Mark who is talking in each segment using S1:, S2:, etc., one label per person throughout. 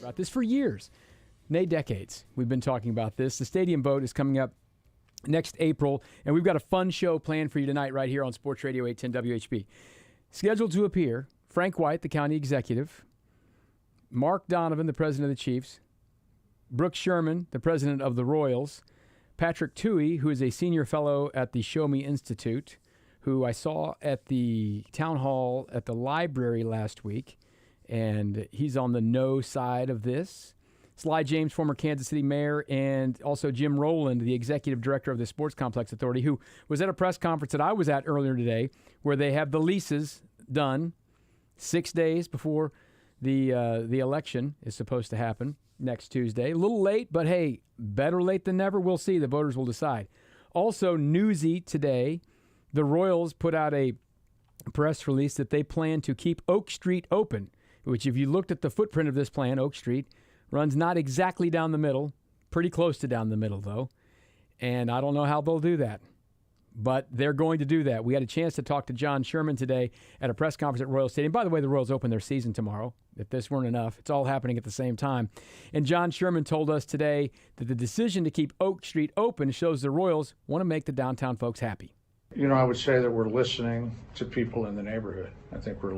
S1: About this for years, nay decades. We've been talking about this. The stadium vote is coming up next April, and we've got a fun show planned for you tonight right here on Sports Radio 810 WHB. Scheduled to appear, Frank White, the county executive, Mark Donovan, the president of the Chiefs, Brooks Sherman, the president of the Royals, Patrick Toohey, who is a senior fellow at the Show Me Institute, who I saw at the town hall at the library last week, and he's on the no side of this. Sly James, former Kansas City mayor, and also Jim Rowland, the executive director of the Sports Complex Authority, who was at a press conference that I was at earlier today, where they have the leases done 6 days before the election is supposed to happen next Tuesday. A little late, but hey, better late than never. We'll see. The voters will decide. Also, newsy today, the Royals put out a press release that they plan to keep Oak Street open, which if you looked at the footprint of this plan, Oak Street runs not exactly down the middle, pretty close to down the middle, though. And I don't know how they'll do that, but they're going to do that. We had a chance to talk to John Sherman today at a press conference at Royal Stadium. By the way, the Royals open their season tomorrow. If this weren't enough, it's all happening at the same time. And John Sherman told us today that the decision to keep Oak Street open shows the Royals want to make the downtown folks happy.
S2: You know, I would say that we're listening to people in the neighborhood. I think we're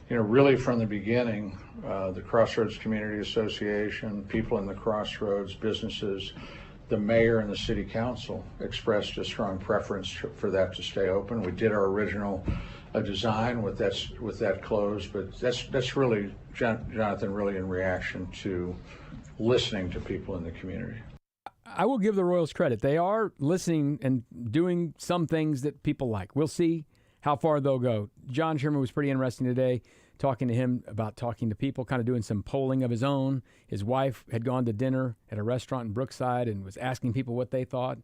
S2: really from the beginning, the Crossroads Community Association, people in the Crossroads, businesses, the mayor and the city council expressed a strong preference for that to stay open. We did our original design with that closed, but that's really, Jonathan, really in reaction to listening to people in the community.
S1: I will give the Royals credit. They are listening and doing some things that people like. We'll see how far they'll go. John Sherman was pretty interesting today, talking to him about talking to people, kind of doing some polling of his own. His wife had gone to dinner at a restaurant in Brookside and was asking people what they thought.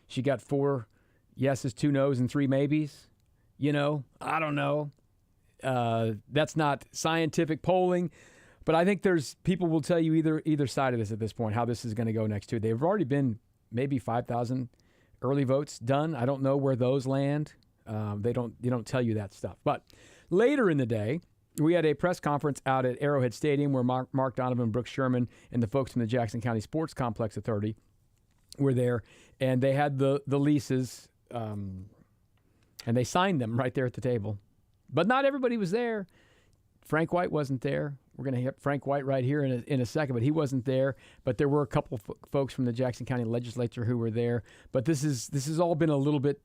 S1: She got 4 yeses, 2 nos, and 3 maybes. You know, I don't know. That's not scientific polling. But I think there's people will tell you either side of this at this point, how this is going to go next Tuesday. There have already been maybe 5,000 early votes done. I don't know where those land. They don't tell you that stuff. But later in the day, we had a press conference out at Arrowhead Stadium where Mark Donovan, Brooks Sherman, and the folks from the Jackson County Sports Complex Authority were there, and they had the leases, and they signed them right there at the table. But not everybody was there. Frank White wasn't there. We're going to hit Frank White right here in a second, but he wasn't there. But there were a couple folks from the Jackson County Legislature who were there. But this has all been a little bit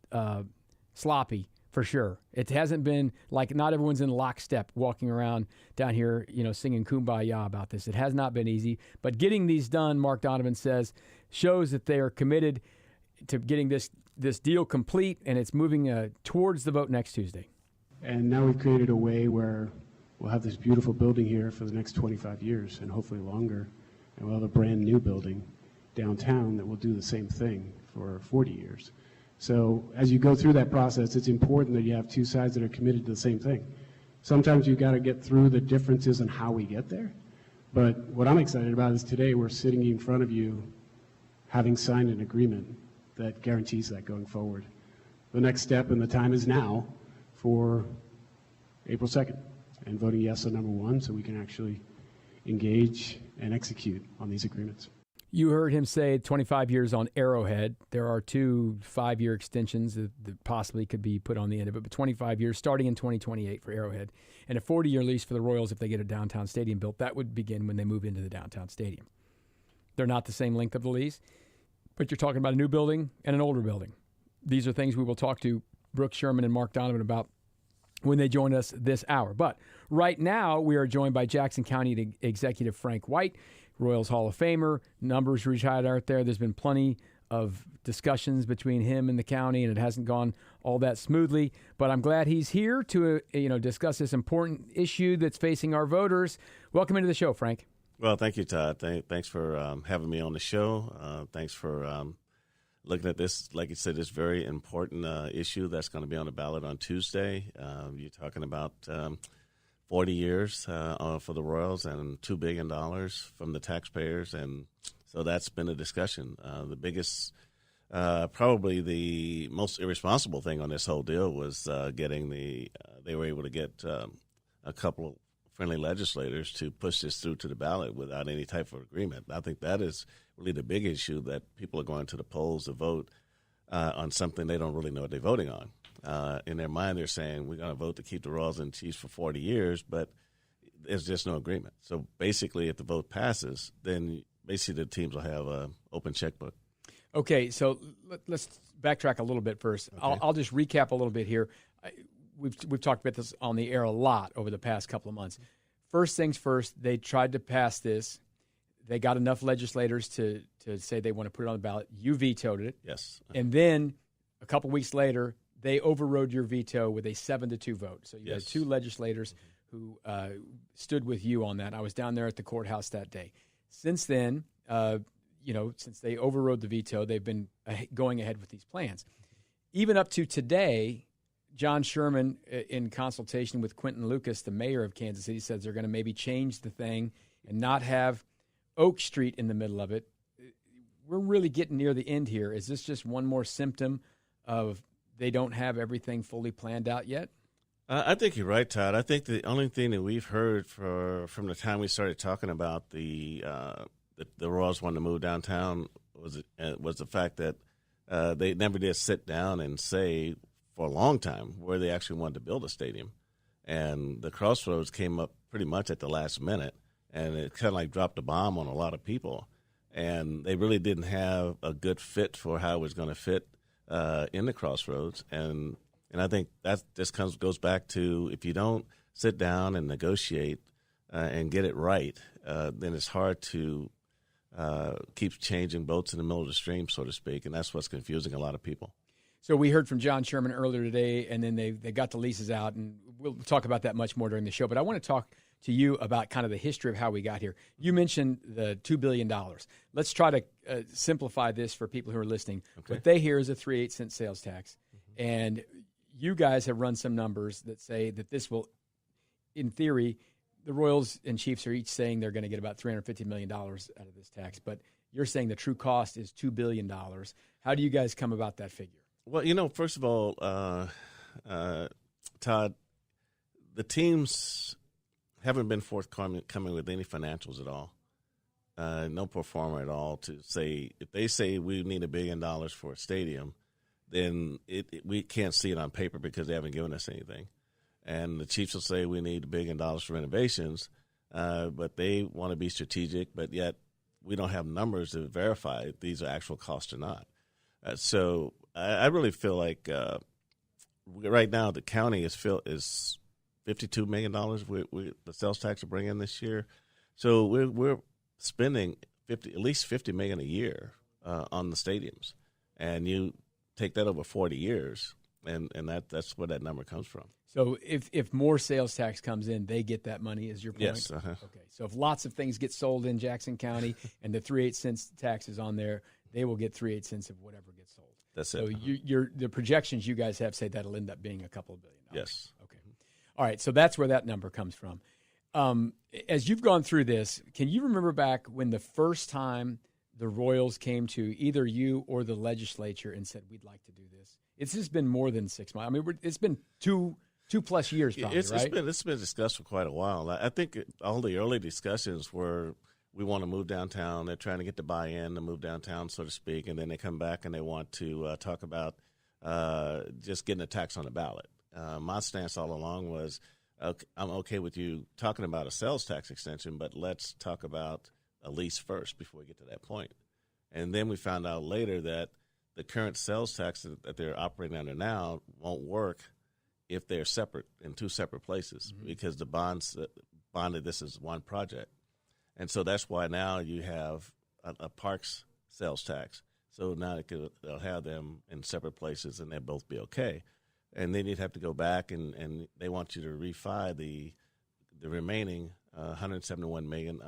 S1: sloppy for sure. It hasn't been like not everyone's in lockstep walking around down here, singing Kumbaya about this. It has not been easy. But getting these done, Mark Donovan says, shows that they are committed to getting this deal complete, and it's moving towards the vote next Tuesday.
S3: And now we've created a way where we'll have this beautiful building here for the next 25 years and hopefully longer. And we'll have a brand new building downtown that will do the same thing for 40 years. So as you go through that process, it's important that you have two sides that are committed to the same thing. Sometimes you've got to get through the differences in how we get there, But what I'm excited about is today we're sitting in front of you having signed an agreement that guarantees that going forward. The next step and the time is now for April 2nd and voting yes on number 1 so we can actually engage and execute on these agreements.
S1: You heard him say 25 years on Arrowhead. There are 2 5-year extensions that possibly could be put on the end of it, but 25 years starting in 2028 for Arrowhead, and a 40-year lease for the Royals if they get a downtown stadium built. That would begin when they move into the downtown stadium. They're not the same length of the lease, but you're talking about a new building and an older building. These are things we will talk to Brooke Sherman and Mark Donovan about when they join us this hour. But right now, we are joined by Jackson County Executive Frank White, Royals Hall of Famer, numbers retired out there. There's been plenty of discussions between him and the county, and it hasn't gone all that smoothly. But I'm glad he's here to discuss this important issue that's facing our voters. Welcome into the show, Frank.
S4: Well, thank you, Todd. Thanks for having me on the show. Thanks for looking at this, like you said, this very important issue that's going to be on the ballot on Tuesday. You're talking about 40 years for the Royals and $2 billion from the taxpayers. And so that's been a discussion. The biggest, probably the most irresponsible thing on this whole deal was they were able to get a couple of friendly legislators to push this through to the ballot without any type of agreement. I think that is really the big issue, that people are going to the polls to vote on something they don't really know what they're voting on. In their mind, they're saying, we're going to vote to keep the Royals and Chiefs for 40 years, but there's just no agreement. So basically, if the vote passes, then basically the teams will have an open checkbook.
S1: Okay, so let's backtrack a little bit first.
S4: Okay.
S1: I'll just recap a little bit here. We've talked about this on the air a lot over the past couple of months. First things first, they tried to pass this. They got enough legislators to say they want to put it on the ballot. You vetoed it.
S4: Yes.
S1: And then a couple weeks later, they overrode your veto with a 7-2 vote. So you had 2 legislators who stood with you on that. I was down there at the courthouse that day. Since then, since they overrode the veto, they've been going ahead with these plans. Even up to today, John Sherman, in consultation with Quentin Lucas, the mayor of Kansas City, says they're going to maybe change the thing and not have Oak Street in the middle of it. We're really getting near the end here. Is this just one more symptom of they don't have everything fully planned out yet?
S4: I think you're right, Todd. I think the only thing that we've heard from the time we started talking about the Royals wanting to move downtown was the fact that they never did sit down and say for a long time where they actually wanted to build a stadium. And the Crossroads came up pretty much at the last minute, and it kind of like dropped a bomb on a lot of people. And they really didn't have a good fit for how it was going to fit in the Crossroads. And I think that this goes back to, if you don't sit down and negotiate and get it right, then it's hard to keep changing boats in the middle of the stream, so to speak. And that's what's confusing a lot of people.
S1: So we heard from John Sherman earlier today, and then they got the leases out, and we'll talk about that much more during the show. But I want to talk to you about kind of the history of how we got here. You mentioned the $2 billion. Let's try to simplify this for people who are listening. Okay. What they hear is a 3/8 cent sales tax, and you guys have run some numbers that say that this will, in theory, the Royals and Chiefs are each saying they're going to get about $350 million out of this tax, but you're saying the true cost is $2 billion. How do you guys come about that figure?
S4: Well, first of all, Todd, the teams haven't been forthcoming with any financials at all. No pro forma at all to say, if they say we need $1 billion for a stadium, then we can't see it on paper because they haven't given us anything. And the Chiefs will say we need $1 billion for renovations, but they want to be strategic, but yet we don't have numbers to verify if these are actual costs or not. So I really feel like right now the county is $52 million the sales tax will bring in this year. So we're spending at least $50 million a year on the stadiums, and you take that over 40 years, and that's where that number comes from.
S1: So if more sales tax comes in, they get that money, is your point?
S4: Yes. Uh-huh.
S1: Okay. So if lots of things get sold in Jackson County and the 3/8 cents tax is on there, they will get 3/8 cents of whatever gets sold.
S4: That's
S1: so
S4: it.
S1: So the projections you guys have say that'll end up being a couple of $1 billion.
S4: Yes.
S1: Okay. All right. So that's where that number comes from. As you've gone through this, can you remember back when the first time the Royals came to either you or the legislature and said, we'd like to do this? It's just been more than 6 months. I mean, it's been two plus years probably, right?
S4: It's been discussed for quite a while. I think all the early discussions were we want to move downtown. They're trying to get the buy-in to move downtown, so to speak, and then they come back and they want to talk about just getting a tax on the ballot. My stance all along was I'm okay with you talking about a sales tax extension, but let's talk about a lease first before we get to that point. And then we found out later that the current sales tax that they're operating under now won't work if they're separate in two separate places because the bonded this is one project. And so that's why now you have a parks sales tax. So now they'll have them in separate places and they'll both be okay. And then you'd have to go back and they want you to refi the remaining $171 million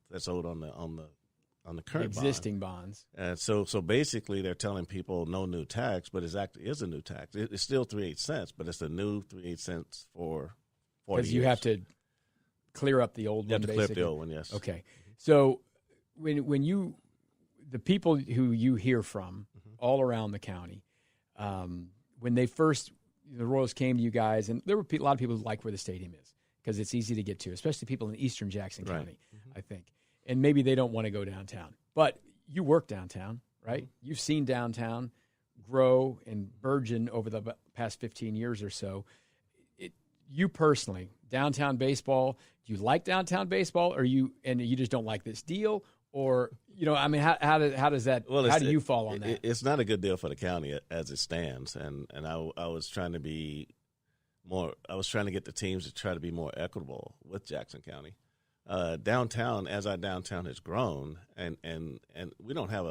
S4: that's owed on the current
S1: existing bonds.
S4: And so basically they're telling people no new tax, but it actually is a new tax. It's still 3/8 cents, but it's a new 3/8 cents for 40 years.
S1: Because you have to clear up the old one.
S4: You have to clear up the old one, yes.
S1: Okay. So when you the people who you hear from all around the county, when they first the Royals came to you guys, and there were a lot of people who like where the stadium is because it's easy to get to, especially people in eastern Jackson County, I think. And maybe they don't want to go downtown. But you work downtown, right? You've seen downtown grow and burgeon over the past 15 years or so. You personally, downtown baseball, do you like downtown baseball or you just don't like this deal? Or, I mean, how does that, how do you fall on that?
S4: It's not a good deal for the county as it stands. And I was trying to be trying to get the teams to try to be more equitable with Jackson County. Downtown, as our downtown has grown, and we don't have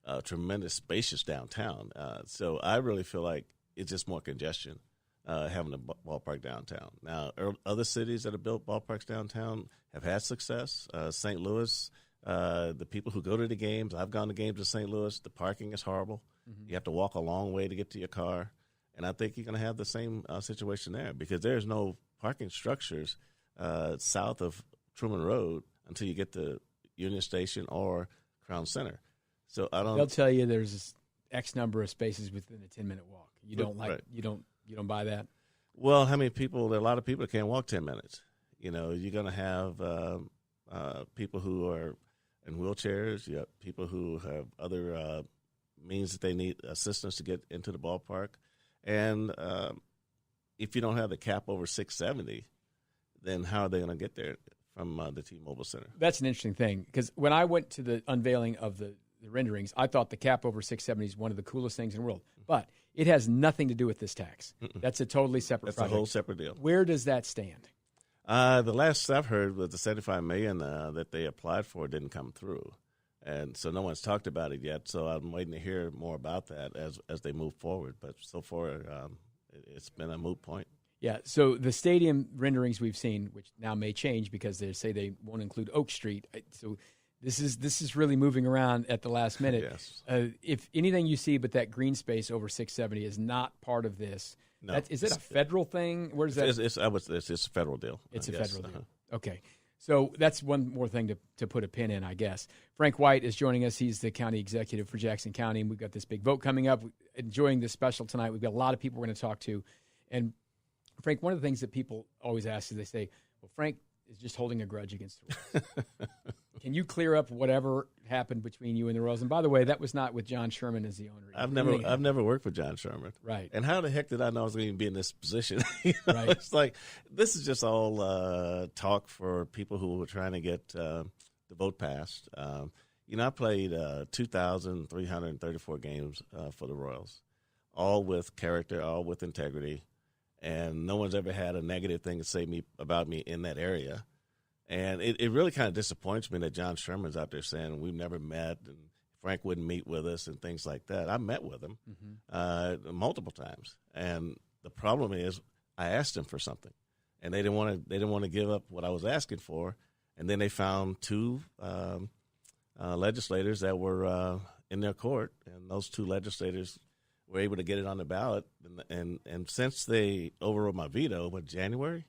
S4: a tremendous spacious downtown. So I really feel like it's just more congestion having a ballpark downtown. Now, other cities that have built ballparks downtown have had success. St. Louis, the people who go to the games, I've gone to games in St. Louis, the parking is horrible. You have to walk a long way to get to your car. And I think you're going to have the same situation there because there's no parking structures south of Truman Road until you get to Union Station or Crown Center. So
S1: They'll tell you there's X number of spaces within a 10-minute walk. You don't you don't buy that. Well,
S4: how many people? There are a lot of people that can't walk 10 minutes. You're going to have people who are in wheelchairs. You have people who have other means that they need assistance to get into the ballpark. And if you don't have the cap over 670, then how are they going to get there from the T-Mobile Center? That's
S1: an interesting thing because when I went to the unveiling of the renderings, I thought the cap over 670 is one of the coolest things in the world. But it has nothing to do with this tax. That's a totally separate project.
S4: That's a whole separate deal.
S1: Where does that stand?
S4: The last I've heard was the $75 million that they applied for didn't come through. And so no one's talked about it yet. So I'm waiting to hear more about that as they move forward. But so far, it's been a moot point.
S1: Yeah, so the stadium renderings we've seen, which now may change because they say they won't include Oak Street. So this is really moving around at the last minute.
S4: Yes.
S1: If anything you see but that green space over 670 is not part of this,
S4: no.
S1: Is it a federal thing? Where does that?
S4: It's a federal deal.
S1: It's a federal deal. Okay. So that's one more thing to put a pin in, I guess. Frank White is joining us. He's the county executive for Jackson County, and we've got this big vote coming up. Enjoying this special tonight. We've got a lot of people we're going to talk to. And, Frank, one of the things that people always ask is they say, well, Frank is just holding a grudge against the Royals. Can you clear up whatever happened between you and the Royals? And by the way, that was not with John Sherman as the owner.
S4: I've never worked with John Sherman.
S1: Right.
S4: And how the heck did I know I was going to be in this position?
S1: Right.
S4: It's like this is just all talk for people who were trying to get the vote passed. I played 2,334 games for the Royals, all with character, all with integrity, and no one's ever had a negative thing to say about me in that area. And it really kind of disappoints me that John Sherman's out there saying we've never met and Frank wouldn't meet with us and things like that. I met with him multiple times, and the problem is I asked him for something, and they didn't want to give up what I was asking for. And then they found two legislators that were in their court, and those two legislators were able to get it on the ballot. And since they overrode my veto, January,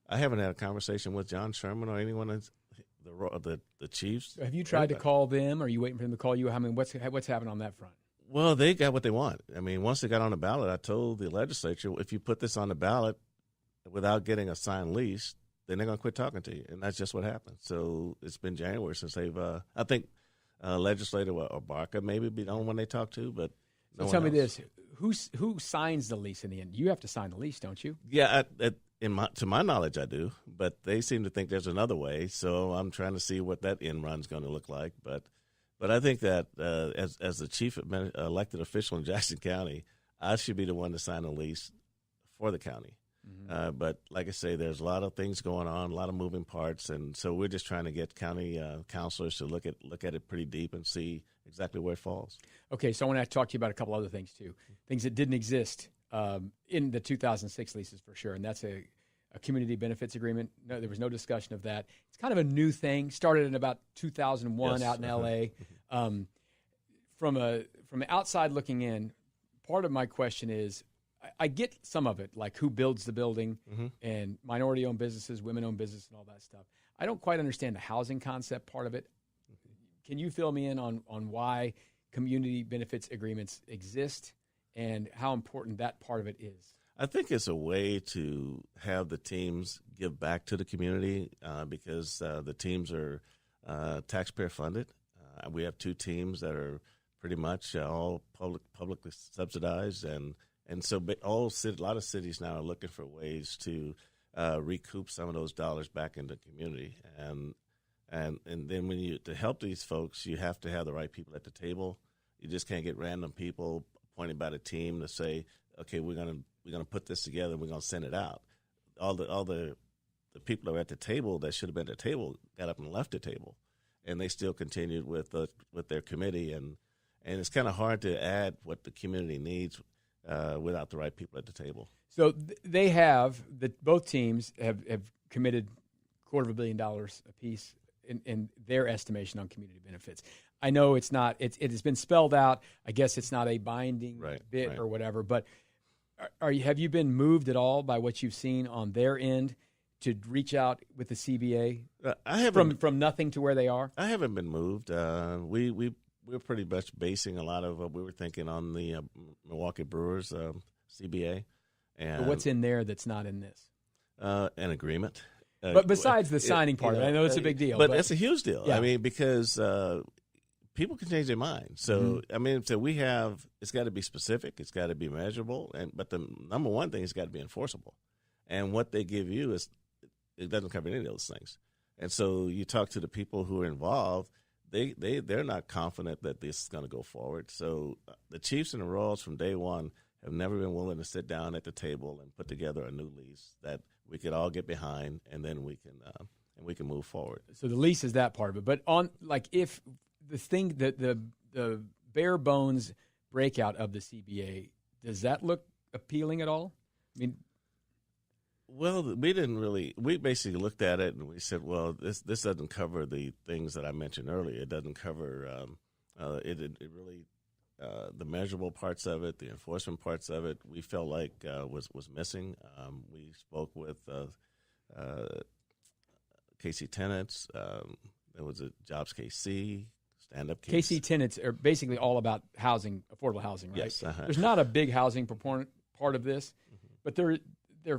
S4: I haven't had a conversation with John Sherman or anyone in the Chiefs.
S1: Have you tried to call them? Or are you waiting for them to call you? I mean, what's happening on that front?
S4: Well, they got what they want. I mean, once they got on the ballot, I told the legislature, if you put this on the ballot without getting a signed lease, then they're going to quit talking to you. And that's just what happened. So it's been January since they've, I think, legislator or Barker maybe be the only one they talk to, but no
S1: so tell me
S4: else.
S1: this, who signs the lease in the end? You have to sign the lease, don't you?
S4: Yeah, to my knowledge, I do, but they seem to think there's another way. So I'm trying to see what that end run's going to look like. But I think that as the chief elected official in Jackson County, I should be the one to sign a lease for the county. But like I say, there's a lot of things going on, a lot of moving parts, and so we're just trying to get county councilors to look at it pretty deep and see exactly where it falls. Okay,
S1: so I want to talk to you about a couple other things too, things that didn't exist in the 2006 leases for sure, and that's a community benefits agreement. No, there was no discussion of that. It's kind of a new thing. Started in about 2001 out in L.A. From the outside looking in, part of my question is, I get some of it, like who builds the building and minority-owned businesses, women-owned business, and all that stuff. I don't quite understand the housing concept part of it. Can you fill me in on why community benefits agreements exist and how important that part of it is?
S4: I think it's a way to have the teams give back to the community because the teams are taxpayer funded. We have 2 teams that are pretty much all publicly subsidized, and so a lot of cities now are looking for ways to recoup some of those dollars back into the community. And then to help these folks, you have to have the right people at the table. You just can't get random people appointed by the team to say, okay, we're gonna put this together and we're gonna send it out. All the people that were at the table that should have been at the table got up and left the table, and they still continued with their committee. And it's kind of hard to add what the community needs without the right people at the table.
S1: So they have both teams have committed $250 million apiece in their estimation on community benefits. I know it has been spelled out. I guess it's not a binding bit or whatever. But have you been moved at all by what you've seen on their end to reach out with the CBA?
S4: I haven't
S1: from nothing to where they are.
S4: I haven't been moved. We're pretty much basing a lot of what we were thinking on the Milwaukee Brewers CBA. And
S1: but what's in there that's not in this?
S4: An agreement.
S1: But besides the signing part of it, I know it's a big deal.
S4: But it's a huge deal.
S1: Yeah.
S4: I mean, because people can change their mind. So, I mean, so it's got to be specific. It's got to be measurable. But the number one thing is got to be enforceable. And what they give you it doesn't cover any of those things. And so you talk to the people who are involved, they're not confident that this is going to go forward. So the Chiefs and the Royals from day one have never been willing to sit down at the table and put together a new lease that we could all get behind, and then we can move forward.
S1: So the lease is that part of it. But if the thing the bare bones breakout of the CBA, does that look appealing at all? I mean.
S4: Well, we basically looked at it and we said, well, this doesn't cover the things that I mentioned earlier. It doesn't cover it really the measurable parts of it, the enforcement parts of it. We felt like was missing. We spoke with KC Tenants. There was a Jobs KC, Stand Up KC.
S1: KC Tenants are basically all about housing, affordable housing, right?
S4: Yes.
S1: There's not a big housing proponent part of this, but their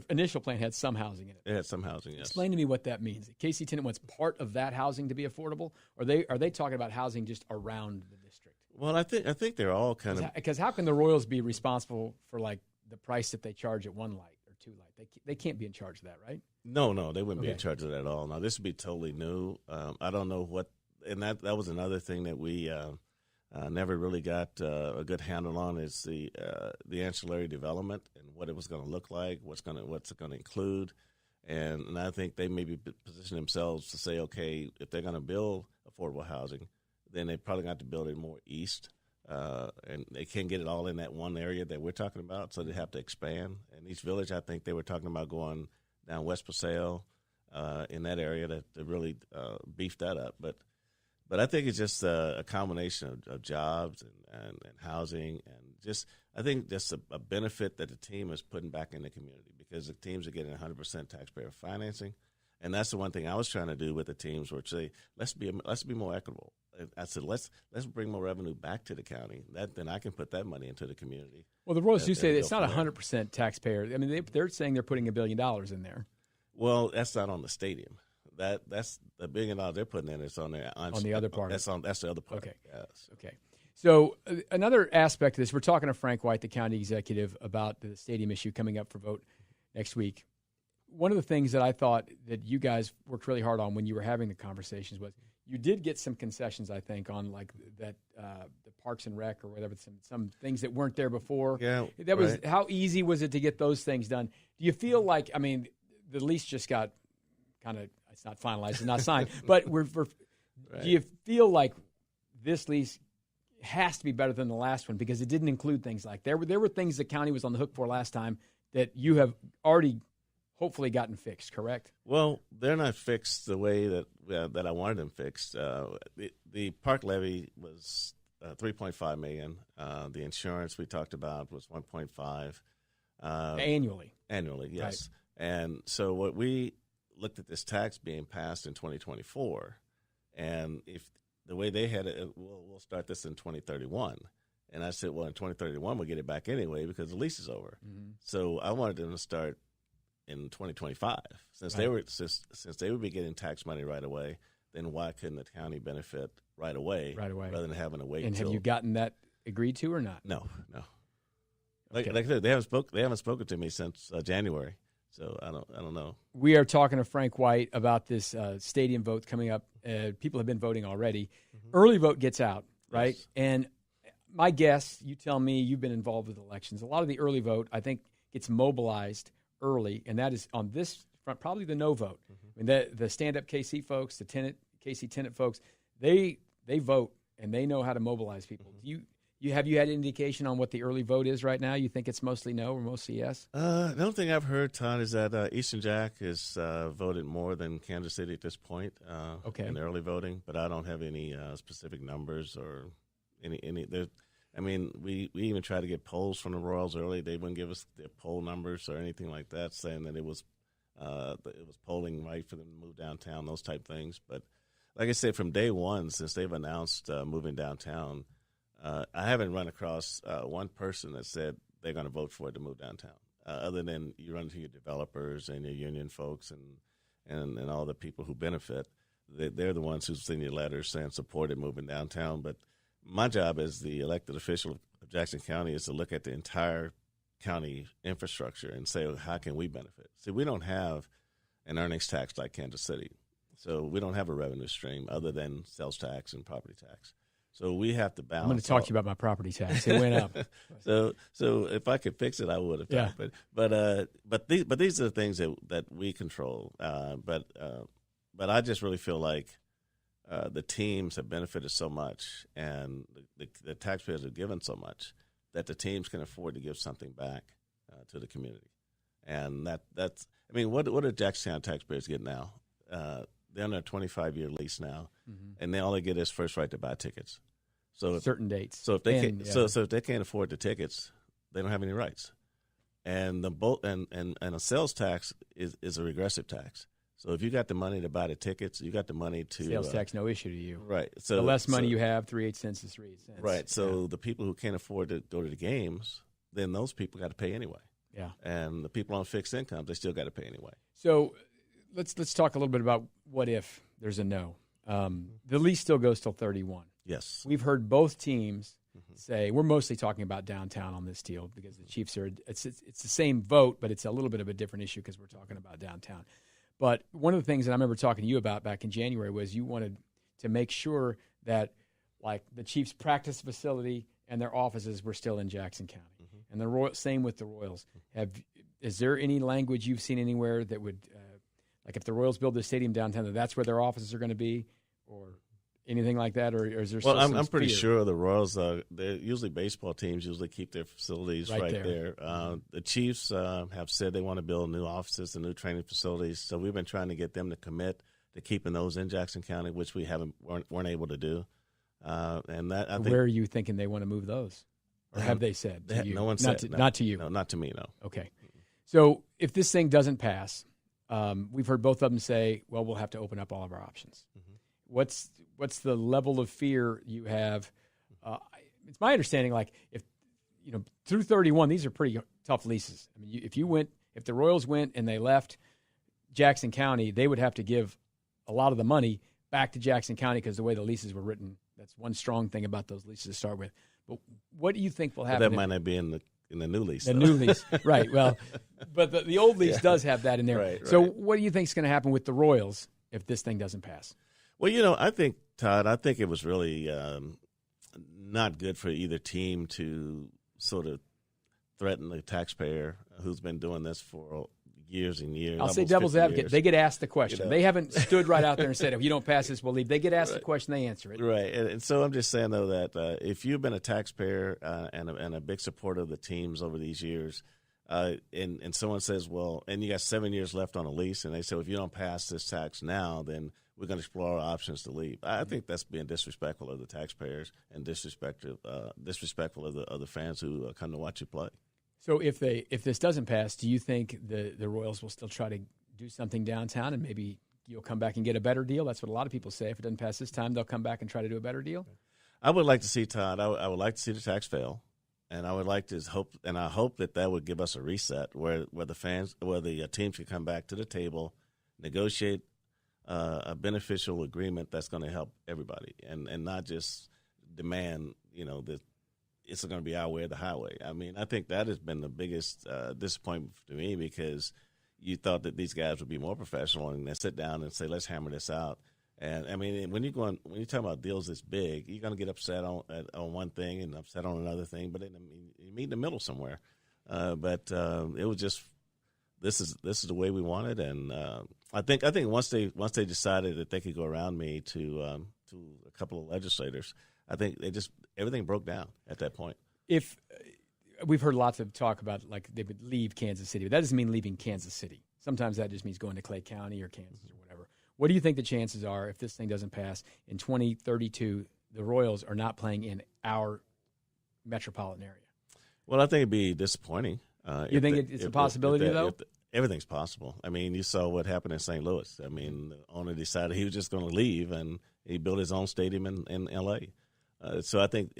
S1: initial plan had some housing in it.
S4: It had some housing, yes.
S1: Explain to me what that means. KC Tenant wants part of that housing to be affordable, or are they talking about housing just around the district?
S4: Well, I think they're all kind of,
S1: because how can the Royals be responsible for like the price that they charge at one light or two light? They can't be in charge of that, right?
S4: No, they wouldn't be in charge of that at all. Now this would be totally new. I don't know what, and that was another thing that we never really got a good handle on is the ancillary development and what it was going to look like, what's it going to include, and I think they maybe position themselves to say, okay, if they're going to build affordable housing, then they probably got to build it more east, and they can't get it all in that one area that we're talking about, so they have to expand. And East Village, I think they were talking about going down West Paseo in that area to really beef that up, but But I think it's just a combination of jobs and housing and just I think just a benefit that the team is putting back in the community because the teams are getting 100% taxpayer financing. And that's the one thing I was trying to do with the teams, where say let's be more equitable. I said let's bring more revenue back to the county. Then I can put that money into the community.
S1: Well, the Royals do say it's not 100% taxpayer. I mean, they're saying they're putting $1 billion in there.
S4: Well, that's not on the stadium. That's the $1 billion they're putting in. It's on there
S1: on the other part.
S4: That's the other part.
S1: Okay.
S4: Yes.
S1: Okay. So another aspect of this, we're talking to Frank White, the county executive, about the stadium issue coming up for vote next week. One of the things that I thought that you guys worked really hard on when you were having the conversations was you did get some concessions, I think, on like that the Parks and Rec or whatever, some things that weren't there before.
S4: Yeah,
S1: that was how easy was it to get those things done? Do you feel like, I mean, the lease just got kind of, it's not finalized, it's not signed, but do you feel like this lease has to be better than the last one because it didn't include things like there were things the county was on the hook for last time that you have already hopefully gotten fixed, correct?
S4: Well, they're not fixed the way that I wanted them fixed. The park levy was $3.5 million. The insurance we talked about was $1.5
S1: annually.
S4: Annually, yes.
S1: Right.
S4: And so what we looked at this tax being passed in 2024, and if the way they had it, we'll start this in 2031. And I said, well, in 2031 we'll get it back anyway because the lease is over. Mm-hmm. So I wanted them to start in 2025, since they would be getting tax money right away. Then why couldn't the county benefit right away, rather than having to wait?
S1: And have you gotten that agreed to or not?
S4: No. Like I said, they haven't spoken to me since January, so I don't know.
S1: We are talking to Frank White about this stadium vote coming up. People have been voting already. Mm-hmm. Early vote gets out, right? Yes. And my guess, you tell me, you've been involved with elections. A lot of the early vote, I think, gets mobilized early, and that is on this front, probably the no vote. Mm-hmm. I mean, the stand-up KC folks, the KC tenant folks, they vote, and they know how to mobilize people. Mm-hmm. Have you had an indication on what the early vote is right now? You think it's mostly no or mostly yes?
S4: The only thing I've heard, Todd, is that Eastern Jack has voted more than Kansas City at this point in early voting, but I don't have any specific numbers or any. I mean, we even tried to get polls from the Royals early. They wouldn't give us their poll numbers or anything like that, saying that it was polling right for them to move downtown, those type things. But like I said, from day one, since they've announced moving downtown, I haven't run across one person that said they're going to vote for it to move downtown, other than you run into your developers and your union folks and all the people who benefit. They're the ones who send you letters saying support it moving downtown. But my job as the elected official of Jackson County is to look at the entire county infrastructure and say, well, how can we benefit? See, we don't have an earnings tax like Kansas City. So we don't have a revenue stream other than sales tax and property tax. So we have to balance.
S1: I'm going to talk to you about my property tax. It went up.
S4: So if I could fix it, I would have.
S1: Yeah.
S4: But these are the things that we control. But I just really feel like the teams have benefited so much, and the taxpayers have given so much that the teams can afford to give something back to the community. And that's I mean, what do Jackson taxpayers get now? They're on a 25-year lease now, mm-hmm. and all they get is first right to buy tickets. So
S1: certain dates.
S4: So if they so if they can't afford the tickets, they don't have any rights. And a sales tax is a regressive tax. So if you got the money to buy the tickets, you got the money to
S1: sales tax, no issue to you.
S4: Right. So
S1: the less money you have, 3/8 cents is 3/8 cents.
S4: Right. So the people who can't afford to go to the games, then those people got to pay anyway.
S1: Yeah.
S4: And the people on fixed income, they still got to pay anyway.
S1: So let's talk a little bit about what if there's a no. The lease still goes till 31.
S4: Yes.
S1: We've heard both teams say, we're mostly talking about downtown on this deal because the Chiefs are, it's the same vote, but it's a little bit of a different issue because we're talking about downtown. But one of the things that I remember talking to you about back in January was you wanted to make sure that like the Chiefs practice facility and their offices were still in Jackson County. Mm-hmm. And same with the Royals. Is there any language you've seen anywhere that would, like if the Royals build the stadium downtown, that's where their offices are going to be, or anything like that, or is there?
S4: Well, I'm pretty sure the Royals. They're usually baseball teams usually keep their facilities right there. The Chiefs have said they want to build new offices and new training facilities. So we've been trying to get them to commit keeping those in Jackson County, which we weren't able to do. And that I think,
S1: where are you thinking they want to move those, or have they said to you?
S4: No one
S1: not
S4: said.
S1: To, not to you.
S4: No, not to me. No.
S1: Okay. So if this thing doesn't pass, we've heard both of them say, "Well, we'll have to open up all of our options." What's the level of fear you have? It's my understanding, like if through 31, these are pretty tough leases. I mean, if the Royals went and they left Jackson County, they would have to give a lot of the money back to Jackson County because the way the leases were written. That's one strong thing about those leases to start with. But what do you think will happen?
S4: But that might not be in the new lease.
S1: The new lease, right? Well, but the old lease does have that in there.
S4: Right.
S1: So what do you think is going to happen with the Royals if this thing doesn't pass?
S4: Well, I think, Todd, it was really not good for either team to sort of threaten the taxpayer who's been doing this for years and years.
S1: I'll say devil's advocate. They get asked the question. They haven't stood right out there and said, if you don't pass this, we'll leave. They get asked the question, they answer it.
S4: Right. And so I'm just saying, though, that if you've been a taxpayer and a big supporter of the teams over these years, and someone says, well, and you got 7 years left on a lease, and they say, well, if you don't pass this tax now, then we're going to explore our options to leave. I think that's being disrespectful of the taxpayers and disrespectful of the fans who come to watch you play.
S1: So if this doesn't pass, do you think the Royals will still try to do something downtown and maybe you'll come back and get a better deal? That's what a lot of people say. If it doesn't pass this time, they'll come back and try to do a better deal?
S4: I would like to see, Todd, I would like to see the tax fail. And I would like to hope that would give us a reset where the teams can come back to the table, negotiate a beneficial agreement that's going to help everybody, and not just demand that it's going to be our way or the highway. I mean, I think that has been the biggest disappointment to me because you thought that these guys would be more professional and they sit down and say, let's hammer this out. And I mean, when you're talking about deals this big, you're going to get upset on one thing and upset on another thing, but you meet in the middle somewhere. But it was just this is the way we want it, and I think once they decided that they could go around me to a couple of legislators, I think everything broke down at that point.
S1: If we've heard lots of talk about like they would leave Kansas City, but that doesn't mean leaving Kansas City. Sometimes that just means going to Clay County or Kansas or whatever. What do you think the chances are if this thing doesn't pass in 2032, the Royals are not playing in our metropolitan area?
S4: Well, I think it'd be disappointing.
S1: You think it's a possibility, though?
S4: Everything's possible. I mean, you saw what happened in St. Louis. I mean, the owner decided he was just going to leave, and he built his own stadium in L.A. So I think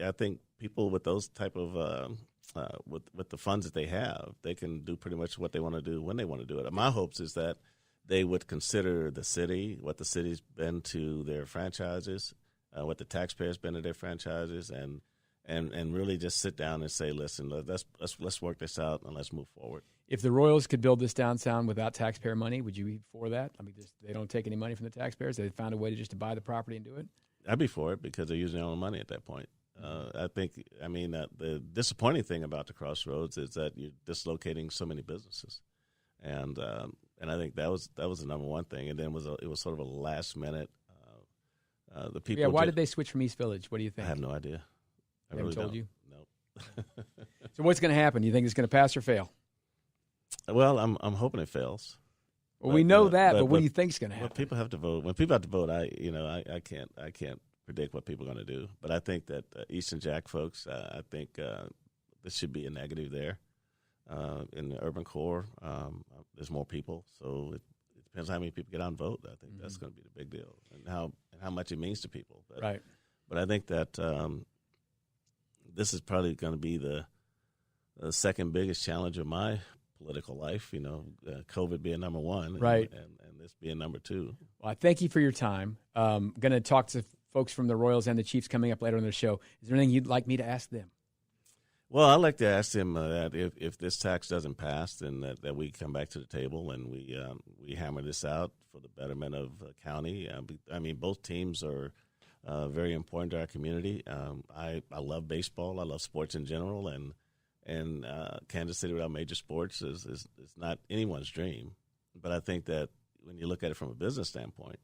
S4: people with those type of with the funds that they have, they can do pretty much what they want to do when they want to do it. My hopes is that they would consider the city, what the city's been to their franchises, what the taxpayers been to their franchises, and really just sit down and say, listen, let's work this out and let's move forward.
S1: If the Royals could build this downtown without taxpayer money, would you be for that? I mean, they don't take any money from the taxpayers. They found a way to buy the property and do it.
S4: I'd be for it because they're using their own money at that point. The disappointing thing about the Crossroads is that you're dislocating so many businesses, and I think that was the number one thing. And then it was sort of a last minute. The people.
S1: Yeah, why did they switch from East Village? What do you think?
S4: I have no idea.
S1: They haven't told you?
S4: No.
S1: So what's going to happen? Do you think it's going to pass or fail?
S4: Well, I'm hoping it fails.
S1: Well, we know that, but what do you think is going to happen?
S4: Well, people have to vote. When people have to vote, I can't predict what people are going to do. But I think that Eastern Jack folks, I think there should be a negative there. In the urban core, there's more people, so it depends how many people get out and vote. I think that's going to be the big deal, and how much it means to people. But,
S1: right.
S4: But I think that this is probably going to be the second biggest challenge of my political life. COVID being number one,
S1: right,
S4: and this being number two.
S1: Well, I thank you for your time. Going to talk to folks from the Royals and the Chiefs coming up later on the show. Is there anything you'd like me to ask them?
S4: Well, I'd like to ask them that if this tax doesn't pass, then that we come back to the table and we hammer this out for the betterment of the county. I mean, both teams are very important to our community. I love baseball. I love sports in general, and Kansas City without major sports is not anyone's dream. But I think that when you look at it from a business standpoint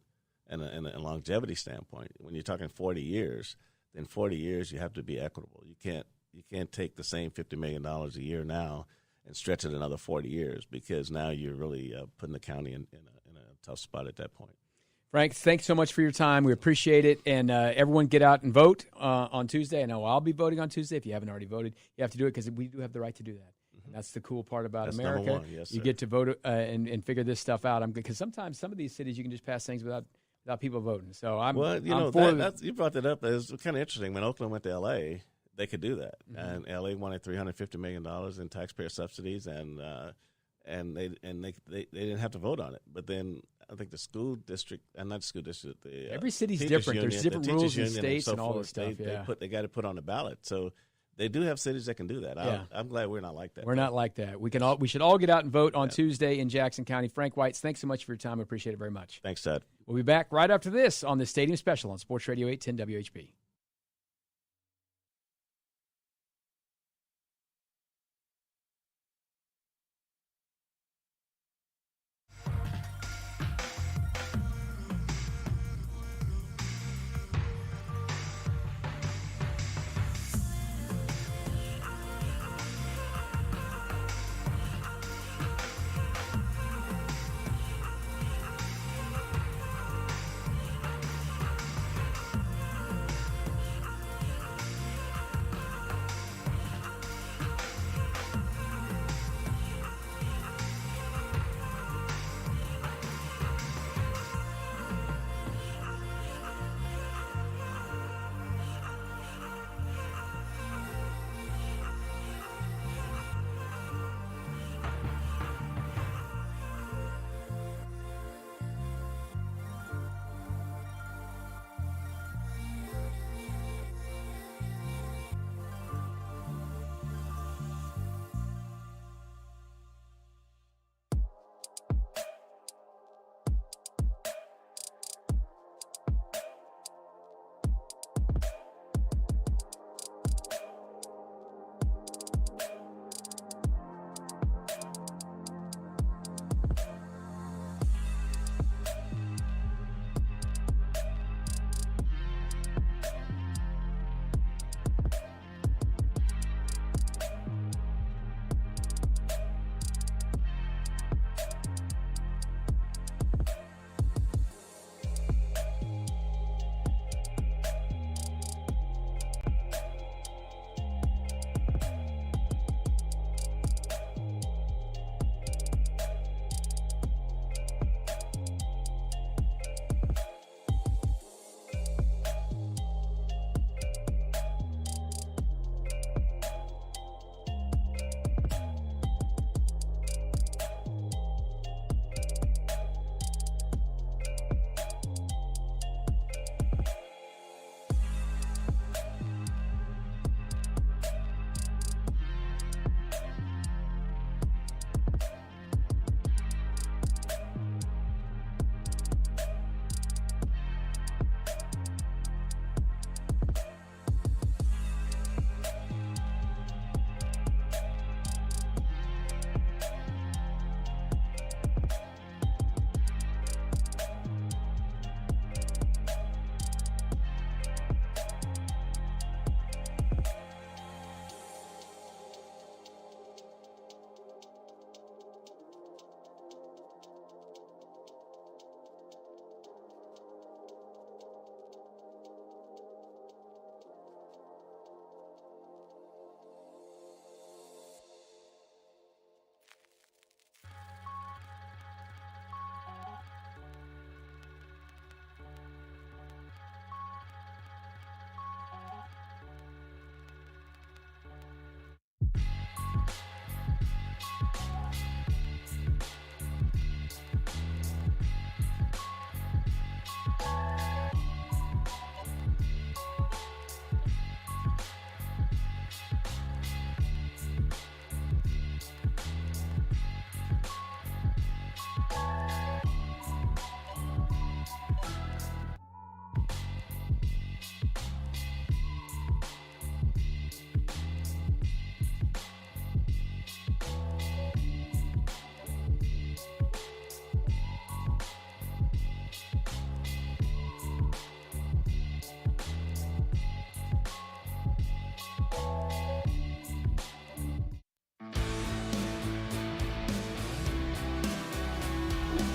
S4: and a longevity standpoint, when you're talking 40 years, then 40 years you have to be equitable. You can't take the same $50 million a year now and stretch it another 40 years because now you're really putting the county in a tough spot at that point.
S1: Frank, thanks so much for your time. We appreciate it. And everyone get out and vote on Tuesday. I know I'll be voting on Tuesday. If you haven't already voted, you have to do it because we do have the right to do that. And that's the cool part about
S4: That's
S1: America.
S4: number one. Yes,
S1: you
S4: sir.
S1: get to vote and figure this stuff out. Because sometimes some of these cities you can just pass things without people voting. So I'm
S4: you brought that up. It's kind of interesting. When Oakland went to L.A., they could do that, and L.A. wanted $350 million in taxpayer subsidies, and they didn't have to vote on it. But then I think the school district, and not the school district, the
S1: every city's
S4: teachers
S1: different.
S4: union,
S1: There's different
S4: the
S1: rules
S4: teachers
S1: in
S4: union
S1: states and all this stuff.
S4: They got to put on the ballot. So they do have cities that can do that. I'm glad we're not like that.
S1: We're not like that. We should all get out and vote on Tuesday in Jackson County. Frank Whites, thanks so much for your time. I appreciate it very much.
S4: Thanks, Ted.
S1: We'll be back right after this on the Stadium Special on Sports Radio 810 WHB.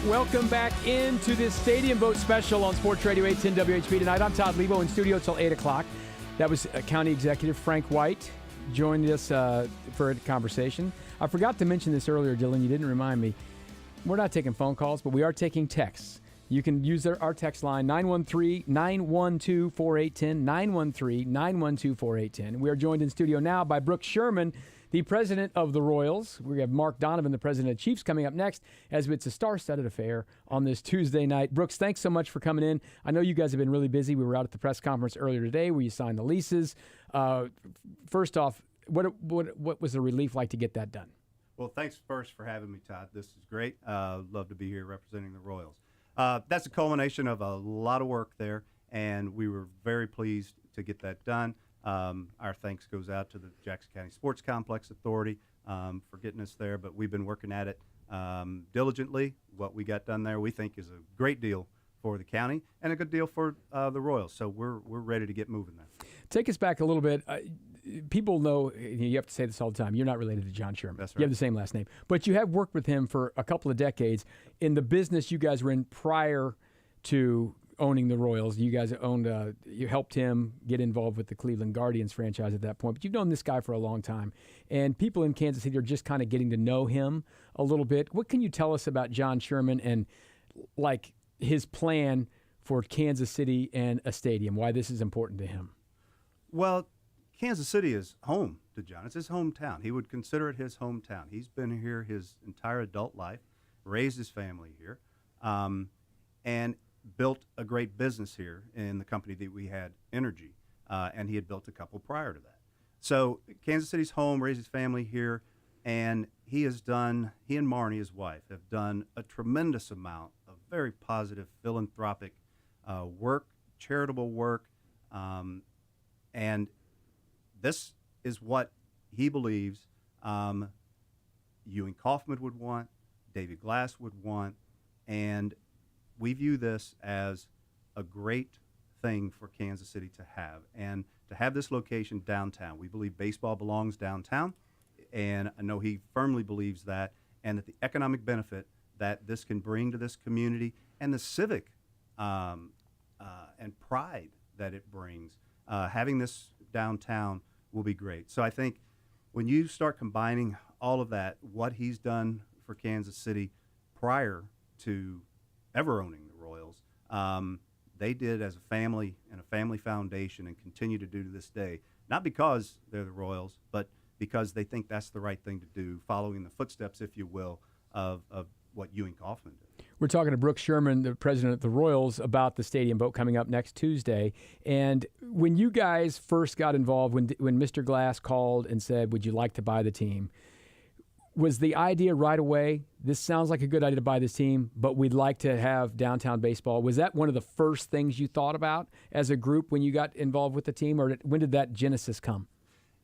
S1: Welcome back into this Stadium Vote special on Sports Radio 810 WHB tonight. I'm Todd Lebo in studio till 8 o'clock. That was County Executive Frank White joined us for a conversation. I forgot to mention this earlier, Dylan. You didn't remind me. We're not taking phone calls, but we are taking texts. You can use our text line, 913-912-4810, 913-912-4810. We are joined in studio now by Brooks Sherman, the president of the Royals. We have Mark Donovan, the president of Chiefs, coming up next, as it's a star-studded affair on this Tuesday night. Brooks, thanks so much for coming in. I know you guys have been really busy. We were out at the press conference earlier today where you signed the leases. First off, what was the relief like to get that done?
S5: Well, thanks first for having me, Todd. This is great. Love to be here representing the Royals. That's a culmination of a lot of work there, and we were very pleased to get that done. Our thanks goes out to the Jackson County Sports Complex Authority for getting us there, but we've been working at it diligently. What we got done there we think is a great deal for the county and a good deal for the Royals, so we're ready to get moving there.
S1: Take us back a little bit. People know, you have to say this all the time, you're not related to John Sherman.
S5: That's right.
S1: You have the same last name. But you have worked with him for a couple of decades in the business you guys were in prior to owning the Royals. You guys owned, you helped him get involved with the Cleveland Guardians franchise at that point. But you've known this guy for a long time. And people in Kansas City are just kind of getting to know him a little bit. What can you tell us about John Sherman and, like, his plan for Kansas City and a stadium, why this is important to him?
S5: Well, Kansas City is home to John. It's his hometown. He would consider it his hometown. He's been here his entire adult life, raised his family here, and built a great business here in the company that we had, Energy, and he had built a couple prior to that. So Kansas City's home, raised his family here, and he and Marnie, his wife, have done a tremendous amount of very positive philanthropic work, charitable work, and this is what he believes Ewing Kauffman would want, David Glass would want, and we view this as a great thing for Kansas City to have. And to have this location downtown, we believe baseball belongs downtown, and I know he firmly believes that, and that the economic benefit that this can bring to this community and the civic and pride that it brings, having this downtown will be great. So I think when you start combining all of that, what he's done for Kansas City prior to ever owning the Royals, they did as a family and a family foundation and continue to do to this day, not because they're the Royals, but because they think that's the right thing to do, following the footsteps, if you will, of what Ewing Kauffman did.
S1: We're talking to Brooks Sherman, the president of the Royals, about the stadium vote coming up next Tuesday. And when you guys first got involved, when Mr. Glass called and said, would you like to buy the team, was the idea right away, this sounds like a good idea to buy this team, but we'd like to have downtown baseball? Was that one of the first things you thought about as a group when you got involved with the team, or when did that genesis come?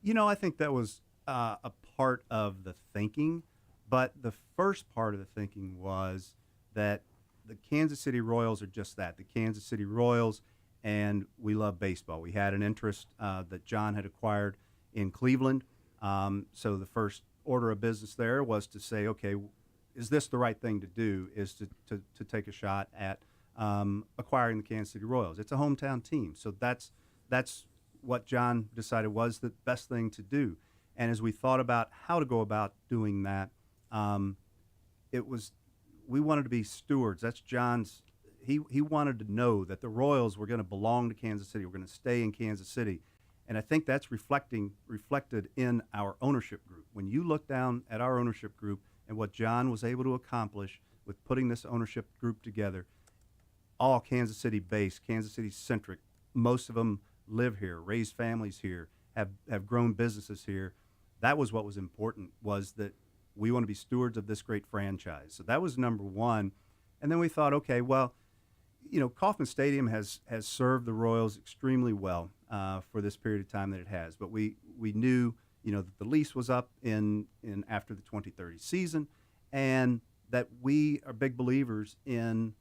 S5: You know, I think that was a part of the thinking, but the first part of the thinking was that the Kansas City Royals are just that, the Kansas City Royals, and we love baseball. We had an interest that John had acquired in Cleveland, so the first order of business there was to say, okay, is this the right thing to do, is to take a shot at acquiring the Kansas City Royals. It's a hometown team, so that's what John decided was the best thing to do. And as we thought about how to go about doing that, we wanted to be stewards. That's John's. He wanted to know that the Royals were going to belong to Kansas City. We're going to stay in Kansas City. And I think that's reflected in our ownership group. When you look down at our ownership group and what John was able to accomplish with putting this ownership group together, all Kansas City based, Kansas City centric, most of them live here, raise families here, have grown businesses here. That was what was important, was that we want to be stewards of this great franchise. So that was number one. And then we thought, okay, well, you know, Kauffman Stadium has served the Royals extremely well for this period of time that it has. But we knew, you know, that the lease was up in after the 2030 season, and that we are big believers in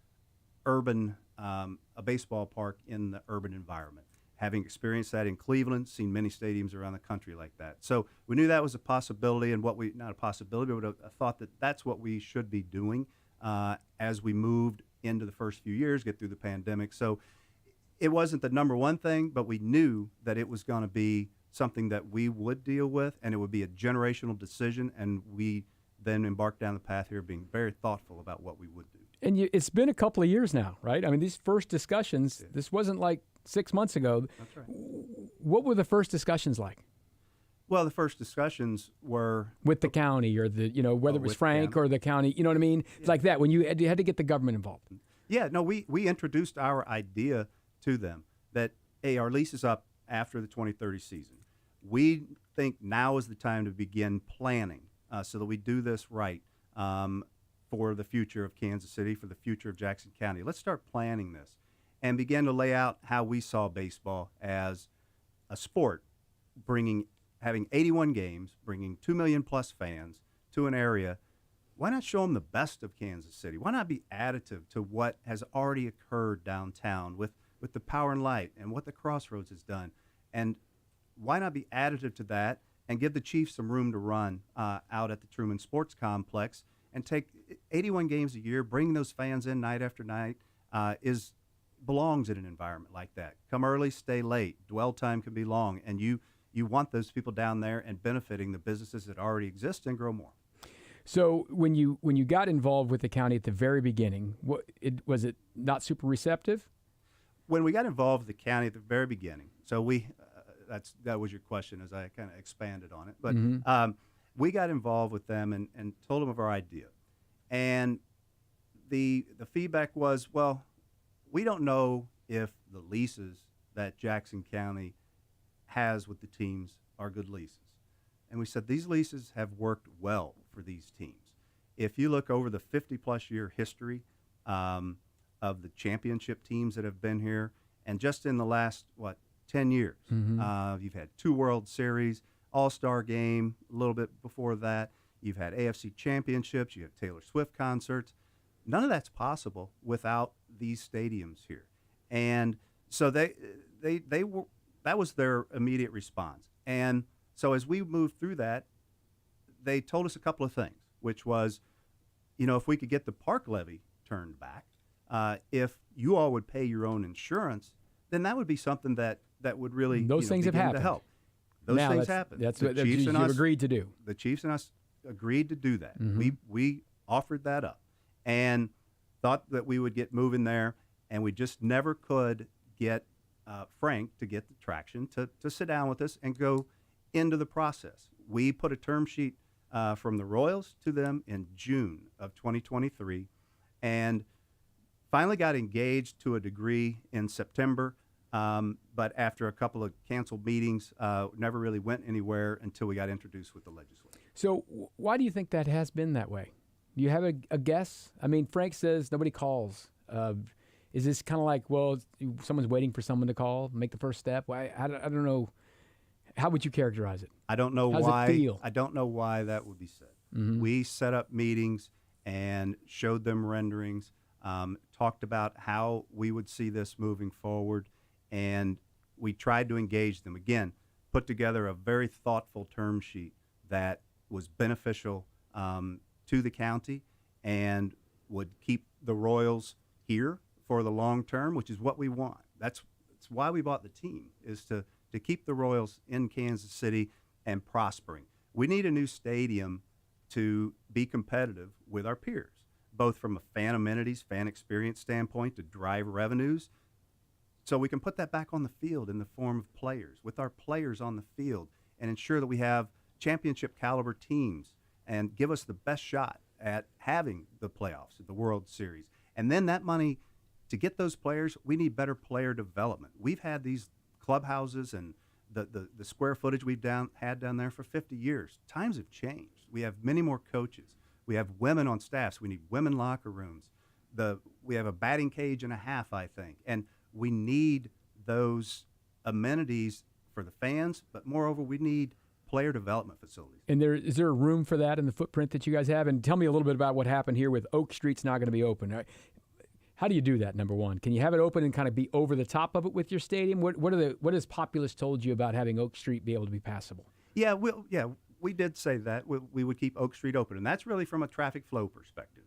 S5: urban, a baseball park in the urban environment. Having experienced that in Cleveland, seen many stadiums around the country like that. So we knew that was a possibility, and not a possibility, but a thought that that's what we should be doing. as we moved into the first few years, get through the pandemic. So it wasn't the number one thing, but we knew that it was going to be something that we would deal with, and it would be a generational decision, and we then embarked down the path here being very thoughtful about what we would do.
S1: And it's been a couple of years now, right? I mean, these first discussions, this wasn't like 6 months ago.
S5: That's right.
S1: What were the first discussions like?
S5: Well, the first discussions were
S1: With the county or whether it was
S5: with
S1: Frank
S5: them.
S1: or the county, you know what I mean? It's like that, when you had to get the government involved.
S5: Yeah, no, we introduced our idea to them that, hey, our lease is up after the 2030 season. We think now is the time to begin planning so that we do this right for the future of Kansas City, for the future of Jackson County. Let's start planning this and begin to lay out how we saw baseball as a sport, having 81 games, bringing 2 million plus fans to an area. Why not show them the best of Kansas City? Why not be additive to what has already occurred downtown with the Power and Light and what the Crossroads has done? And why not be additive to that and give the Chiefs some room to run out at the Truman Sports Complex and take 81 games a year, bring those fans in night after night belongs in an environment like that. Come early, stay late. Dwell time can be long, and you want those people down there and benefiting the businesses that already exist and grow more.
S1: So when you got involved with the county at the very beginning, was it not super receptive?
S5: When we got involved with the county at the very beginning, so that was your question as I kind of expanded on it. But we got involved with them and told them of our idea. And the feedback was, well, we don't know if the leases that Jackson County has with the teams are good leases. And we said these leases have worked well for these teams. If you look over the 50-plus year history of the championship teams that have been here, and just in the last, 10 years, you've had 2 World Series, All-Star Game, a little bit before that. You've had AFC championships. You have Taylor Swift concerts. None of that's possible without these stadiums here. And so they were, that was their immediate response. And so as we moved through that, they told us a couple of things, which was, if we could get the park levy turned back, if you all would pay your own insurance, then that would be something that would really
S1: Those things have
S5: begin
S1: happened.
S5: to help. Those
S1: Now
S5: things
S1: that's-
S5: happened.
S1: That's
S5: The
S1: what
S5: Chiefs and
S1: you've
S5: us-
S1: agreed to do.
S5: The Chiefs and us agreed to do that. We offered that up and thought that we would get moving there, and we just never could get Frank to get the traction to sit down with us and go into the process. We put a term sheet from the Royals to them in June of 2023 and finally got engaged to a degree in September, but after a couple of canceled meetings, never really went anywhere until we got introduced with the legislature.
S1: So why do you think that has been that way? Do you have a guess? I mean, Frank says nobody calls. Is this kind of like, someone's waiting for someone to call, make the first step? Why? I don't know. How would you characterize it?
S5: I don't know
S1: How's
S5: why.
S1: it feel?
S5: I don't know why that would be said. We set up meetings and showed them renderings, talked about how we would see this moving forward, and we tried to engage them. Again, put together a very thoughtful term sheet that was beneficial to the county and would keep the Royals here for the long term, which is what we want. That's why we bought the team, is to keep the Royals in Kansas City and prospering. We need a new stadium to be competitive with our peers, both from a fan amenities, fan experience standpoint to drive revenues, so we can put that back on the field in the form of players, with our players on the field, and ensure that we have championship caliber teams and give us the best shot at having the playoffs, the World Series. And then that money, to get those players, we need better player development. We've had these clubhouses and the square footage we've had down there for 50 years. Times have changed. We have many more coaches. We have women on staffs. We need women locker rooms. We have a batting cage and a half, I think. And we need those amenities for the fans, but moreover, we need player development facilities.
S1: And is there a room for that in the footprint that you guys have? And tell me a little bit about what happened here with Oak Street's not going to be open. How do you do that, number one? Can you have it open and kind of be over the top of it with your stadium? What has Populous told you about having Oak Street be able to be passable?
S5: Yeah, we did say that. We would keep Oak Street open, and that's really from a traffic flow perspective.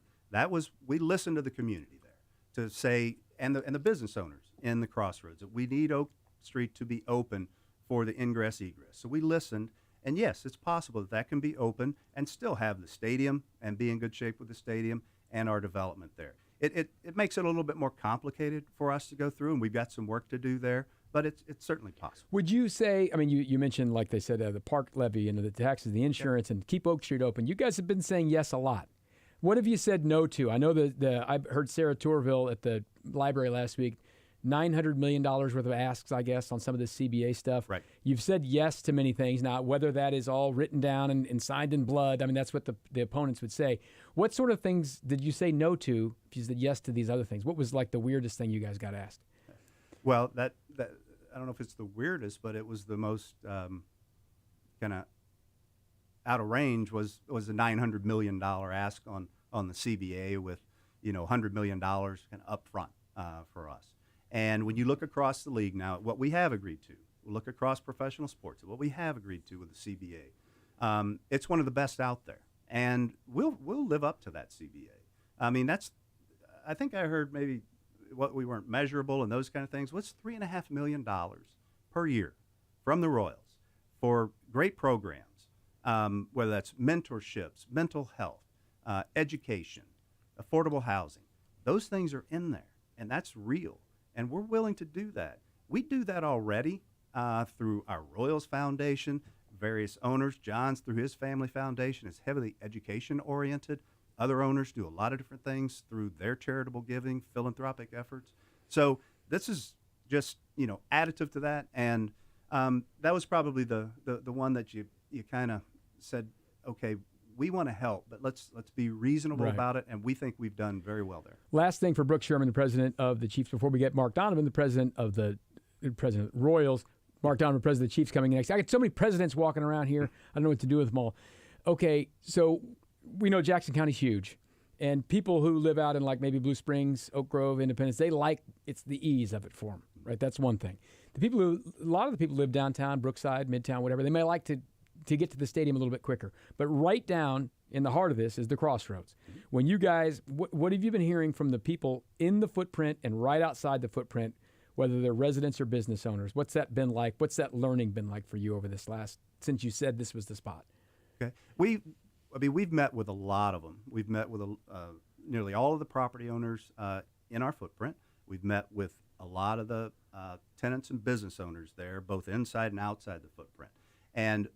S5: We listened to the community there to say, and the business owners in the crossroads, that we need Oak Street to be open for the ingress egress. So we listened, and yes, it's possible that that can be open and still have the stadium and be in good shape with the stadium and our development there. It makes it a little bit more complicated for us to go through, and we've got some work to do there, but it's certainly possible.
S1: Would you say, I mean, you mentioned, like they said, the park levy and the taxes, the insurance, and keep Oak Street open. You guys have been saying yes a lot. What have you said no to? I know I heard Sarah Tourville at the library last week, $900 million worth of asks, I guess, on some of this CBA stuff.
S5: Right.
S1: You've said yes to many things. Now, whether that is all written down and signed in blood, I mean, that's what the opponents would say. What sort of things did you say no to if you said yes to these other things? What was like the weirdest thing you guys got asked?
S5: Well, that I don't know if it's the weirdest, but it was the most kind of out of range was the $900 million ask on the CBA with, $100 million kind of up front for us. And when you look across the league now, what we have agreed to, look across professional sports, what we have agreed to with the CBA, it's one of the best out there, and we'll live up to that CBA. I mean, I think I heard maybe what we weren't measurable and those kind of things. What's $3.5 million per year from the Royals for great programs, whether that's mentorships, mental health, education, affordable housing. Those things are in there, and that's real. And we're willing to do that. We do that already through our Royals Foundation, various owners. John's, through his family foundation, is heavily education-oriented. Other owners do a lot of different things through their charitable giving, philanthropic efforts. So this is just, additive to that. And that was probably the one that you kind of said, okay, we want to help, but let's be reasonable about it, and we think we've done very well there.
S1: Last thing for Brooke Sherman, the president of the Chiefs, before we get Mark Donovan, the president of the Royals. Mark Donovan, president of the Chiefs, coming in next. I got so many presidents walking around here. I don't know what to do with them all. Okay, so we know Jackson County's huge, and people who live out in like maybe Blue Springs, Oak Grove, Independence, they like it's the ease of it for them, right? That's one thing. A lot of the people who live downtown, Brookside, Midtown, whatever, they may like to get to the stadium a little bit quicker. But right down in the heart of this is the crossroads. When you guys, what have you been hearing from the people in the footprint and right outside the footprint, whether they're residents or business owners? What's that been like? What's that learning been like for you over this since you said this was the spot?
S5: Okay. We've met with a lot of them. We've met with nearly all of the property owners in our footprint. We've met with a lot of the tenants and business owners there, both inside and outside the footprint. And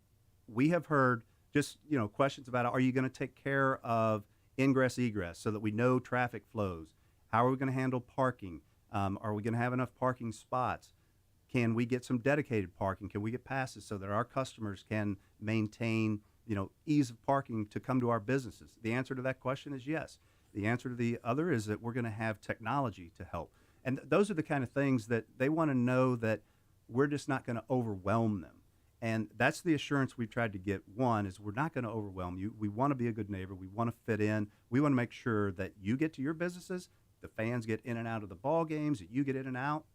S5: we have heard just, questions about, are you going to take care of ingress, egress so that we know traffic flows? How are we going to handle parking? Are we going to have enough parking spots? Can we get some dedicated parking? Can we get passes so that our customers can maintain, ease of parking to come to our businesses? The answer to that question is yes. The answer to the other is that we're going to have technology to help. And those are the kind of things that they want to know, that we're just not going to overwhelm them. And that's the assurance we've tried to get. One is we're not going to overwhelm you. We want to be a good neighbor. We want to fit in. We want to make sure that you get to your businesses, the fans get in and out of the ball games, that you get in and out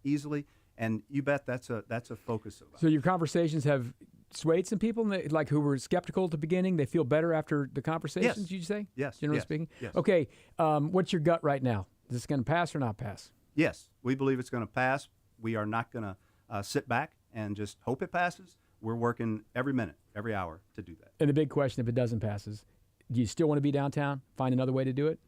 S5: easily. And you bet that's a focus of ours.
S1: So your conversations have swayed some people, like who were skeptical at the beginning. They feel better after the conversations.
S5: Yes.
S1: Did you say?
S5: Yes.
S1: Generally speaking.
S5: Yes.
S1: Okay. What's your gut right now? Is this going to pass or not pass?
S5: Yes, we believe it's going to pass. We are not going to sit back and just hope it passes. We're working every minute, every hour to do that.
S1: And the big question, if it doesn't pass, is do you still want to be downtown? Find another way to do it?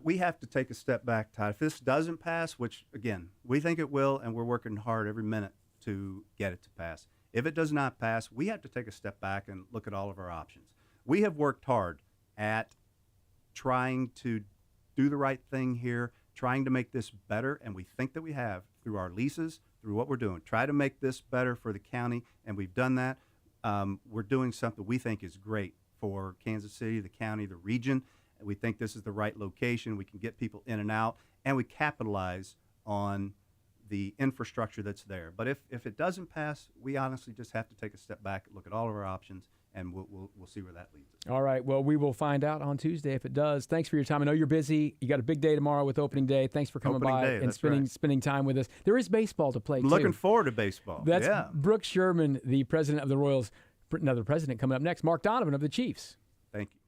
S5: We have to take a step back, Todd. If this doesn't pass, which, again, we think it will, and we're working hard every minute to get it to pass. If it does not pass, we have to take a step back and look at all of our options. We have worked hard at trying to do the right thing here, trying to make this better, and we think that we have through our leases, through what we're doing. Try to make this better for the county, and we've done that. We're doing something we think is great for Kansas City, the county, the region. We think this is the right location. We can get people in and out, and we capitalize on the infrastructure that's there. But if it doesn't pass, we honestly just have to take a step back, look at all of our options, and we'll see where that leads us.
S1: All right. Well, we will find out on Tuesday if it does. Thanks for your time. I know you're busy. You got a big day tomorrow with opening day. Thanks for coming
S5: Opening
S1: by
S5: day,
S1: and
S5: that's
S1: spending time with us. There is baseball to play,
S5: I'm
S1: too.
S5: looking forward to baseball.
S1: That's
S5: yeah.
S1: Brooke Sherman, the president of the Royals. Another president coming up next. Mark Donovan of the Chiefs.
S5: Thank you.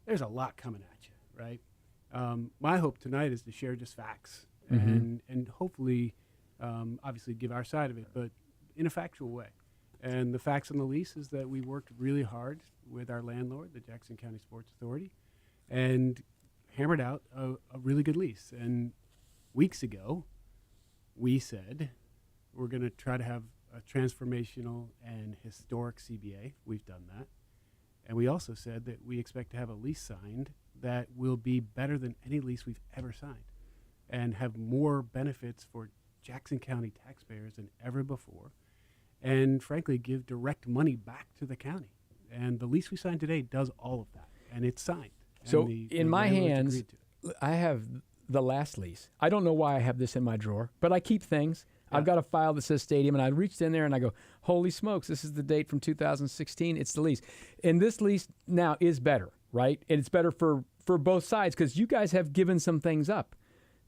S3: There's a lot coming at you, right? My hope tonight is to share just facts and hopefully, obviously, give our side of it, but in a factual way. And the facts on the lease is that we worked really hard with our landlord, the Jackson County Sports Authority, and hammered out a really good lease. And weeks ago, we said we're going to try to have a transformational and historic CBA. We've done that. And we also said that we expect to have a lease signed that will be better than any lease we've ever signed and have more benefits for Jackson County taxpayers than ever before, and frankly, give direct money back to the county. And the lease we signed today does all of that, and it's signed.
S1: So
S3: And
S1: in my
S3: landlords
S1: hands,
S3: agreed to it.
S1: I have the last lease. I don't know why I have this in my drawer, but I keep things. I've got a file that says stadium, and I reached in there and I go, holy smokes, this is the date from 2016. It's the lease. And this lease now is better, right? And it's better for both sides because you guys have given some things up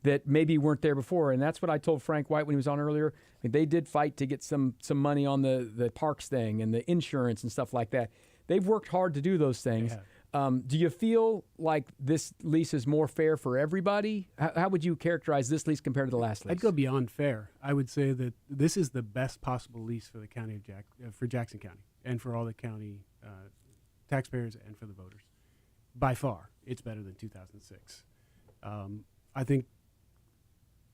S1: that maybe weren't there before. And that's what I told Frank White when he was on earlier. I mean, they did fight to get some money on the parks thing and the insurance and stuff like that. They've worked hard to do those things. Do you feel like this lease is more fair for everybody? How would you characterize this lease compared to the last lease?
S3: I'd go beyond fair. I would say that this is the best possible lease for the county of for Jackson County and for all the county taxpayers and for the voters. By far, it's better than 2006. I think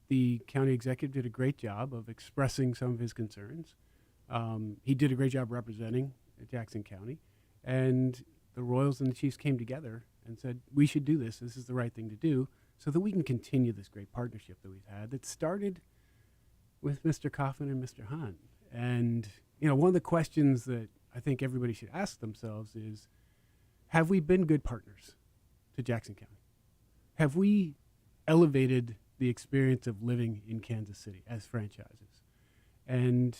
S3: the county executive did a great job of expressing some of his concerns. He did a great job representing Jackson County, and the Royals and the Chiefs came together and said, we should do this. This is the right thing to do so that we can continue this great partnership that we've had that started with Mr. Coffin and Mr. Hunt. And, you know, one of the questions that I think everybody should ask themselves is, have we been good partners to Jackson County? Have we elevated the experience of living in Kansas City as franchises? And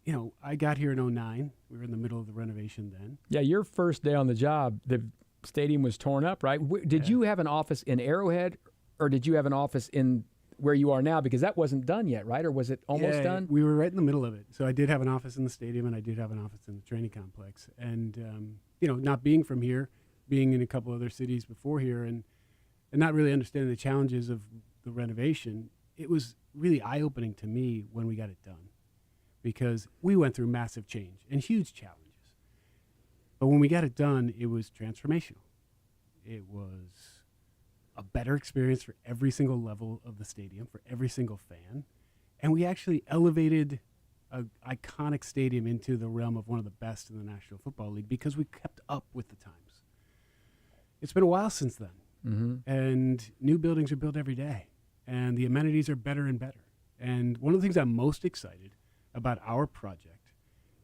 S3: you know, I got here in 2009. We were in the middle of the renovation then.
S1: Yeah, your first day on the job, the stadium was torn up, right? Did you have an office in Arrowhead, or did you have an office in where you are now? Because that wasn't done yet, right? Or was it almost done?
S3: We were right in the middle of it. So I did have an office in the stadium, and I did have an office in the training complex. And, not being from here, being in a couple other cities before here, and not really understanding the challenges of the renovation, it was really eye-opening to me when we got it done. Because we went through massive change and huge challenges. But when we got it done, it was transformational. It was a better experience for every single level of the stadium, for every single fan. And we actually elevated an iconic stadium into the realm of one of the best in the National Football League because we kept up with the times. It's been a while since then. And new buildings are built every day. And the amenities are better and better. And one of the things I'm most excited about our project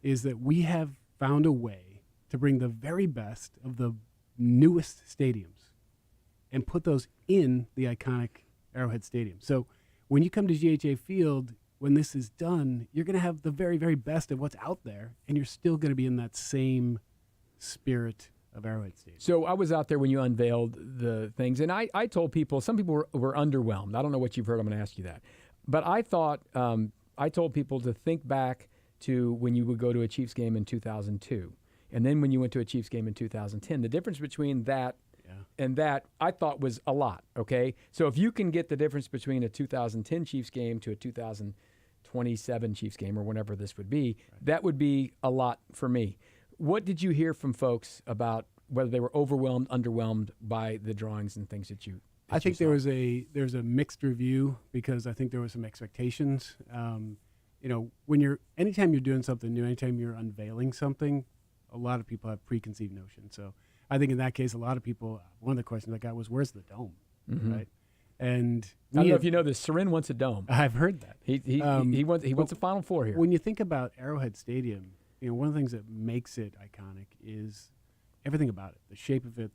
S3: is that we have found a way to bring the very best of the newest stadiums and put those in the iconic Arrowhead Stadium. So when you come to GHA Field, when this is done, you're going to have the very, very best of what's out there, and you're still going to be in that same spirit of Arrowhead Stadium.
S1: So I was out there when you unveiled the things, and I told people, some people were underwhelmed. I don't know what you've heard. I'm going to ask you that. But I thought, I told people to think back to when you would go to a Chiefs game in 2002, and then when you went to a Chiefs game in 2010. The difference between that and that I thought was a lot, okay? So if you can get the difference between a 2010 Chiefs game to a 2027 Chiefs game, or whenever this would be, that would be a lot for me. What did you hear from folks about whether they were overwhelmed, underwhelmed by the drawings and things that you
S3: I think there was a mixed review because I think there was some expectations. Anytime you're doing something new, anytime you're unveiling something, a lot of people have preconceived notions. So I think in that case, a lot of people, one of the questions I got was, where's the dome? Right? And
S1: I don't know if you know this, Seren wants a dome.
S3: I've heard that.
S1: He wants a Final Four here.
S3: When you think about Arrowhead Stadium, one of the things that makes it iconic is everything about it, the shape of it,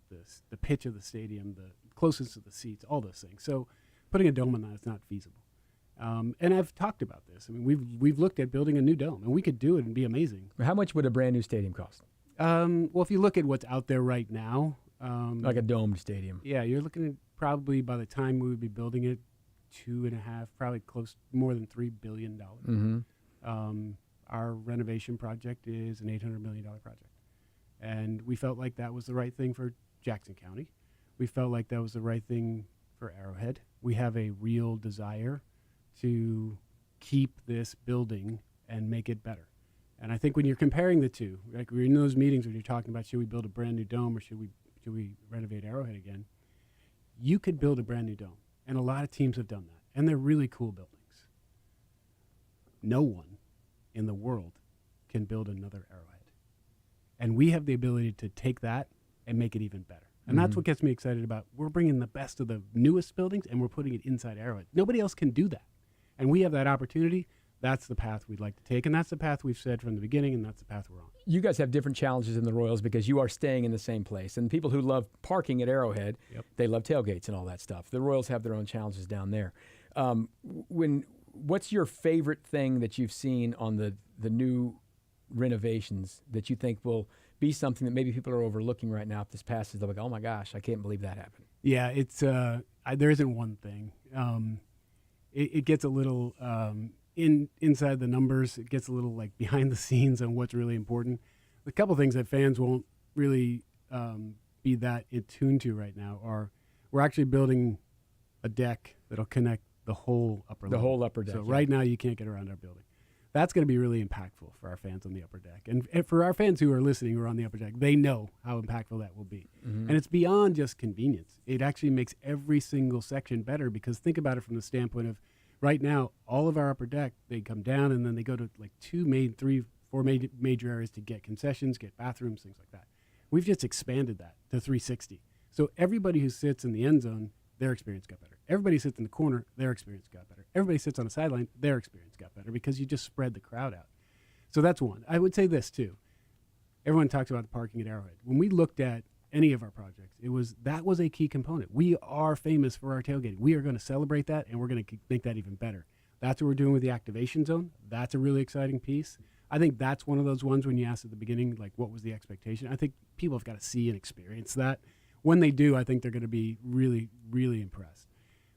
S3: the pitch of the stadium, the closeness to the seats, all those things. So putting a dome on that is not feasible. And I've talked about this. I mean, we've looked at building a new dome, and we could do it and be amazing.
S1: How much would a brand new stadium cost?
S3: Well, if you look at what's out there right now,
S1: like a domed stadium.
S3: Yeah, you're looking at probably by the time we would be building it, 2.5, probably close more than $3 billion. Our renovation project is an $800 million project, and we felt like that was the right thing for Jackson County. We felt like that was the right thing for Arrowhead. We have a real desire to keep this building and make it better. And I think when you're comparing the two, like we're in those meetings when you're talking about should we build a brand new dome or should we renovate Arrowhead again, you could build a brand new dome. And a lot of teams have done that. And they're really cool buildings. No one in the world can build another Arrowhead. And we have the ability to take that and make it even better. And that's what gets me excited about. We're bringing the best of the newest buildings and we're putting it inside Arrowhead. Nobody else can do that. And we have that opportunity. That's the path we'd like to take. And that's the path we've said from the beginning, and that's the path we're on. You
S1: guys have different challenges in the Royals because you are staying in the same place. And people who love parking at Arrowhead, they love tailgates and all that stuff. The Royals have their own challenges down there. What's your favorite thing that you've seen on the new renovations that you think will be something that maybe people are overlooking right now? If this passes, they'll be like, oh my gosh, I can't believe that happened.
S3: Yeah, it's there isn't one thing. It gets a little inside the numbers. It gets a little like behind the scenes on what's really important. A couple things that fans won't really be that attuned to right now are we're actually building a deck that'll connect the whole upper level.
S1: The whole upper deck.
S3: So right now you can't get around our building. That's going to be really impactful for our fans on the upper deck. And for our fans who are listening who are on the upper deck, they know how impactful that will be. And it's beyond just convenience. It actually makes every single section better because think about it from the standpoint of right now, all of our upper deck, they come down and then they go to like 3, 4 major areas to get concessions, get bathrooms, things like that. We've just expanded that to 360. So everybody who sits in the end zone, their experience got better. Everybody who sits in the corner, their experience got better. Everybody who sits on the sideline, their experience got better because you just spread the crowd out. So that's one. I would say this too. Everyone talks about the parking at Arrowhead. When we looked at any of our projects, that was a key component. We are famous for our tailgating. We are going to celebrate that, and we're going to make that even better. That's what we're doing with the activation zone. That's a really exciting piece. I think that's one of those ones when you asked at the beginning, like, what was the expectation? I think people have got to see and experience that. when they do, I think they're going to be really, really impressed.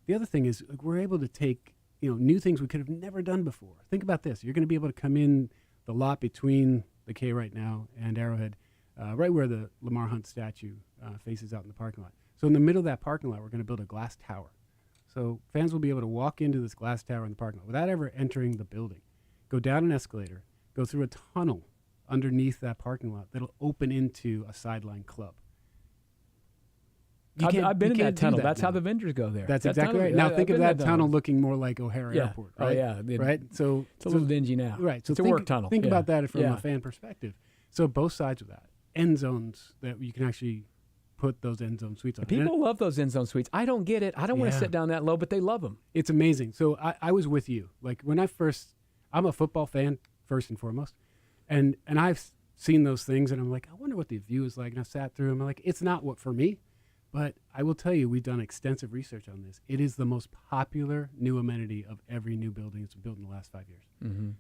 S3: The other thing is we're able to take new things we could have never done before. Think about this. You're going to be able to come in the lot between the K right now and Arrowhead, right where the Lamar Hunt statue faces out in the parking lot. So in the middle of that parking lot, we're going to build a glass tower. So fans will be able to walk into this glass tower in the parking lot without ever entering the building, go down an escalator, go through a tunnel underneath that parking lot that'll open into a sideline club.
S1: I've been in that tunnel. That's how the vendors go there.
S3: That's
S1: that
S3: exactly
S1: tunnel,
S3: right. Now think of that tunnel
S1: tunnel
S3: looking more like O'Hare Airport, right?
S1: Oh, yeah.
S3: Right? So
S1: it's a little dingy now.
S3: Right. So
S1: it's a work tunnel.
S3: Think about that from
S1: Yeah.
S3: a fan perspective. So both sides of that. End zones that you can actually put those end zone suites on.
S1: People love those end zone suites. I don't get it. I don't want to sit down that low, but they love them.
S3: It's amazing. So I was with you. Like when I'm a football fan first and foremost, and I've seen those things, and I'm like, I wonder what the view is like. And I've sat through them. I'm like, it's not what for me. But I will tell you, we've done extensive research on this. It is the most popular new amenity of every new building that's been built in the last 5 years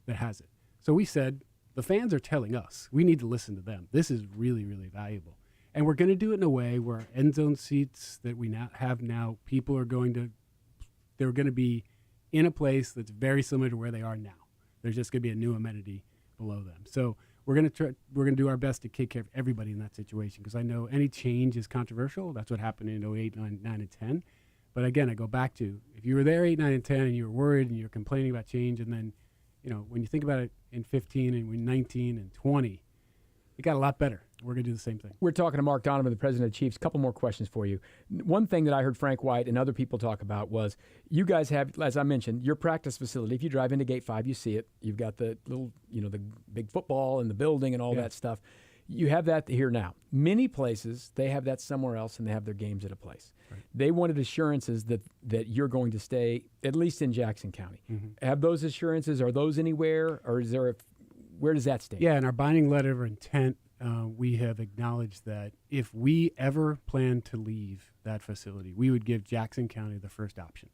S3: that has it. So we said, the fans are telling us, we need to listen to them. This is really, really valuable. And we're going to do it in a way where end zone seats that we have now, people are they're going to be in a place that's very similar to where they are now. There's just going to be a new amenity below them. So we're going to do our best to take care of everybody in that situation, because I know any change is controversial. That's what happened in 08, 9, and 10. But again, I go back to, if you were there 8, 9, and 10 and you were worried and you're complaining about change, and then, when you think about it in 15 and 19 and 20, it got a lot better. We're going to do the same thing.
S1: We're talking to Mark Donovan, the president of the Chiefs. A couple more questions for you. One thing that I heard Frank White and other people talk about was you guys have, as I mentioned, your practice facility. If you drive into Gate 5, you see it. You've got the little, the big football and the building and all that stuff. You have that here now. Many places, they have that somewhere else, and they have their games at a place. Right. They wanted assurances that you're going to stay, at least in Jackson County. Mm-hmm. Have those assurances? Are those anywhere? Or is there where does that stand?
S3: Yeah, in our binding letter of intent, we have acknowledged that if we ever plan to leave that facility, we would give Jackson County the first option.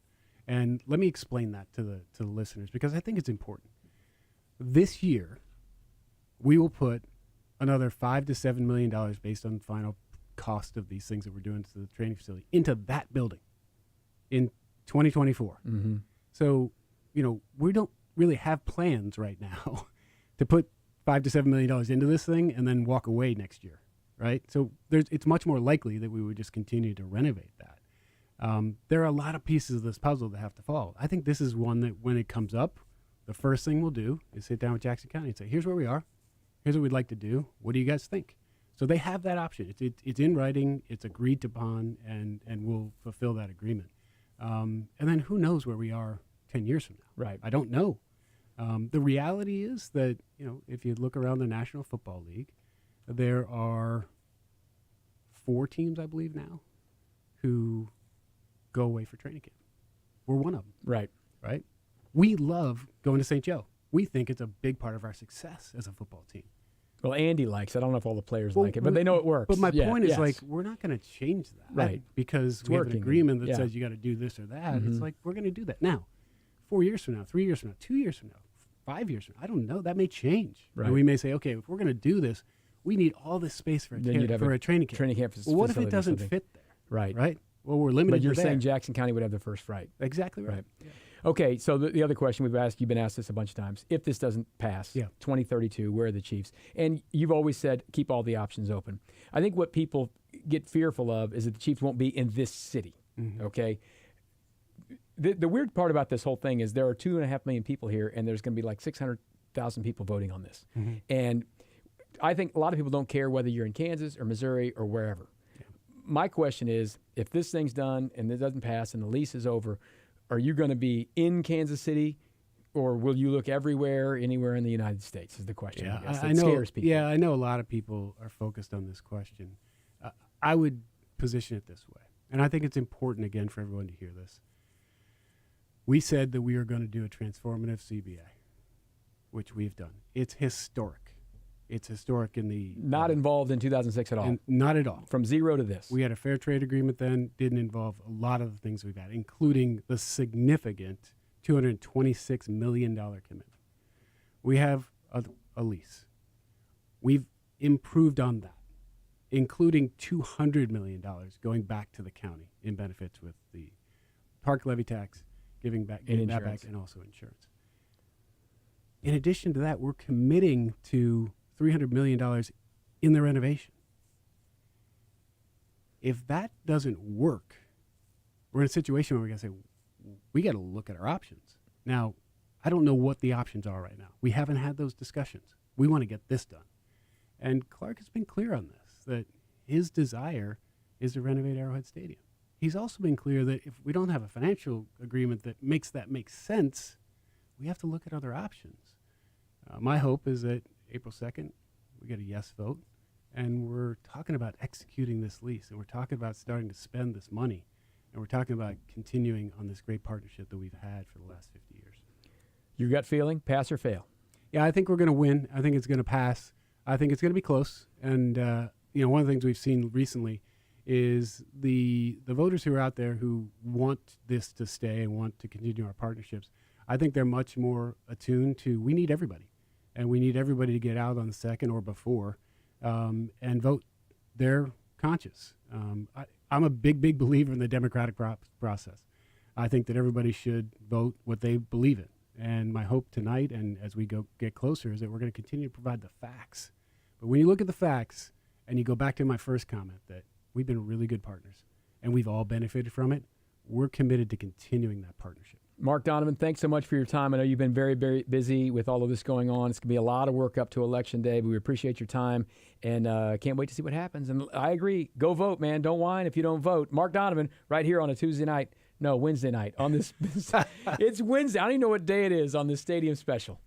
S3: And let me explain that to the listeners, because I think it's important. This year, we will put another $5 to $7 million based on the final cost of these things that we're doing to the training facility into that building in 2024. Mm-hmm. So, we don't really have plans right now to put $5 to $7 million into this thing and then walk away next year, right? So it's much more likely that we would just continue to renovate that. There are a lot of pieces of this puzzle that have to fall. I think this is one that when it comes up, the first thing we'll do is sit down with Jackson County and say, here's where we are. Here's what we'd like to do. What do you guys think? So they have that option. It's in writing. It's agreed upon, and we'll fulfill that agreement. And then who knows where we are 10 years from now?
S1: Right.
S3: I don't know. The reality is that, if you look around the National Football League, there are 4 teams, I believe now, who go away for training camp. We're one of them.
S1: Right.
S3: Right? We love going to St. Joe. We think it's a big part of our success as a football team.
S1: Well, Andy likes it. I don't know if all the players like it, but they know it works.
S3: But my point is, we're not going to change that.
S1: Right.
S3: Because we have an agreement that says you got to do this or that. Mm-hmm. It's like, we're going to do that. Now, 4 years from now, 3 years from now, 2 years from now, 5 years from now, I don't know. That may change.
S1: Right.
S3: And we may say, okay, if we're going to do this, we need all this space for a training camp.
S1: Training camp
S3: well, what if it doesn't fit there?
S1: Right.
S3: Right? Well, we're limited.
S1: But you're
S3: to
S1: saying Jackson County would have the first right.
S3: Exactly right.
S1: Yeah. Okay, so the other question you've been asked this a bunch of times. If this doesn't pass, 2032, where are the Chiefs? And you've always said keep all the options open. I think what people get fearful of is that the Chiefs won't be in this city, okay? The weird part about this whole thing is there are 2.5 million people here, and there's going to be like 600,000 people voting on this. Mm-hmm. And I think a lot of people don't care whether you're in Kansas or Missouri or wherever. Yeah. My question is, if this thing's done and it doesn't pass and the lease is over, are you going to be in Kansas City, or will you look everywhere, anywhere in the United States is the question.
S3: Yeah,
S1: I guess. That scares people.
S3: Yeah, I know a lot of people are focused on this question. I would position it this way, and I think it's important, again, for everyone to hear this. We said that we are going to do a transformative CBA, which we've done. It's historic. It's historic in the...
S1: Not involved in 2006 at all.
S3: Not at all.
S1: From zero to this.
S3: We had a fair trade agreement then. Didn't involve a lot of the things we've had, including the significant $226 million commitment. We have a lease. We've improved on that. including $200 million going back to the county in benefits with the park levy tax, giving that back, and also insurance. In addition to that, we're committing to $300 million in the renovation. If that doesn't work, we're in a situation where we got to say, we got to look at our options. Now, I don't know what the options are right now. We haven't had those discussions. We want to get this done. And Clark has been clear on this, that his desire is to renovate Arrowhead Stadium. He's also been clear that if we don't have a financial agreement that makes sense, we have to look at other options. My hope is that April 2nd, we get a yes vote, and we're talking about executing this lease, and we're talking about starting to spend this money, and we're talking about continuing on this great partnership that we've had for the last 50 years.
S1: Your gut feeling, pass or fail?
S3: Yeah, I think we're going to win. I think it's going to pass. I think it's going to be close. And, one of the things we've seen recently is the voters who are out there who want this to stay and want to continue our partnerships, I think they're much more attuned to, we need everybody. And we need everybody to get out on the 2nd or before and vote their conscience. I'm a big believer in the democratic process. I think that everybody should vote what they believe in. And my hope tonight, and as we get closer, is that we're going to continue to provide the facts. But when you look at the facts, and you go back to my first comment that we've been really good partners, and we've all benefited from it, we're committed to continuing that partnership.
S1: Mark Donovan, thanks so much for your time. I know you've been very, very busy with all of this going on. It's going to be a lot of work up to Election Day, but we appreciate your time, and can't wait to see what happens. And I agree. Go vote, man. Don't whine if you don't vote. Mark Donovan, right here on a Wednesday night on this. It's Wednesday. I don't even know what day it is on this Stadium Special.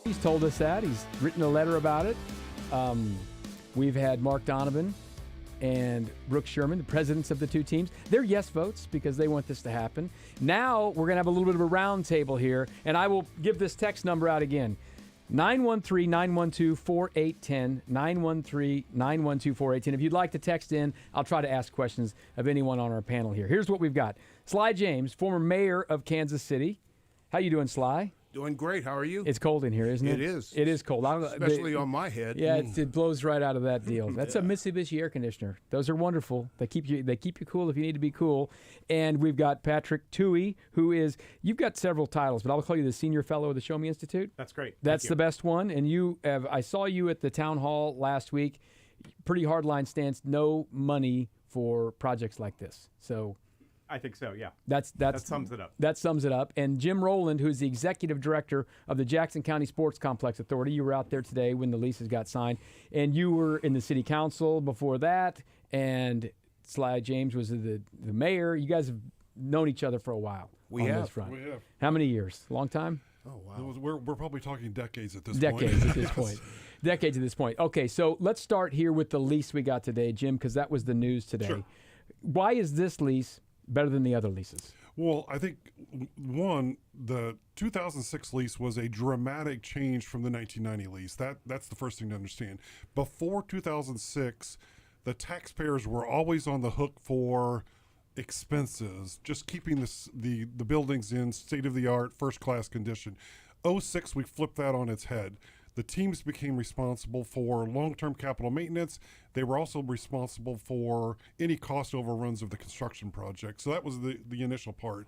S1: He's told us that. He's written a letter about it. We've had Mark Donovan and Brooke Sherman, the presidents of the two teams. They're yes votes because they want this to happen. Now we're going to have a little bit of a round table here, and I will give this text number out again. 913-912-4810, 913-912-4810. If you'd like to text in, I'll try to ask questions of anyone on our panel here. Here's what we've got. Sly James, former mayor of Kansas City. How you doing, Sly?
S6: Doing great. How are you?
S1: It's cold in here, isn't it?
S6: It is.
S1: It is cold.
S6: Especially on my head.
S1: Yeah, it blows right out of that deal. That's a Mitsubishi air conditioner. Those are wonderful. They keep you cool if you need to be cool. And we've got Patrick Toohey, who is, you've got several titles, but I'll call you the senior fellow of the Show Me Institute.
S7: That's great.
S1: That's the best one. And I saw you at the town hall last week. Pretty hardline stance. No money for projects like this. So
S7: I think so, yeah.
S1: that
S7: sums it up.
S1: That sums it up. And Jim Rowland, who's the executive director of the Jackson County Sports Complex Authority, you were out there today when the leases got signed, and you were in the city council before that, and Sly James was the mayor. You guys have known each other for a while.
S6: We have.
S1: How many years? Long time?
S6: Oh, wow.
S8: We're probably talking decades at this point.
S1: Decades at this point. Decades at this point. Okay, so let's start here with the lease we got today, Jim, because that was the news today.
S8: Sure.
S1: Why is this lease better than the other leases?
S8: Well, I think, one, the 2006 lease was a dramatic change from the 1990 lease. That's the first thing to understand. Before 2006, the taxpayers were always on the hook for expenses, just keeping the buildings in state-of-the-art, first-class condition. 2006, we flipped that on its head. The teams became responsible for long-term capital maintenance. They were also responsible for any cost overruns of the construction project. So that was the initial part.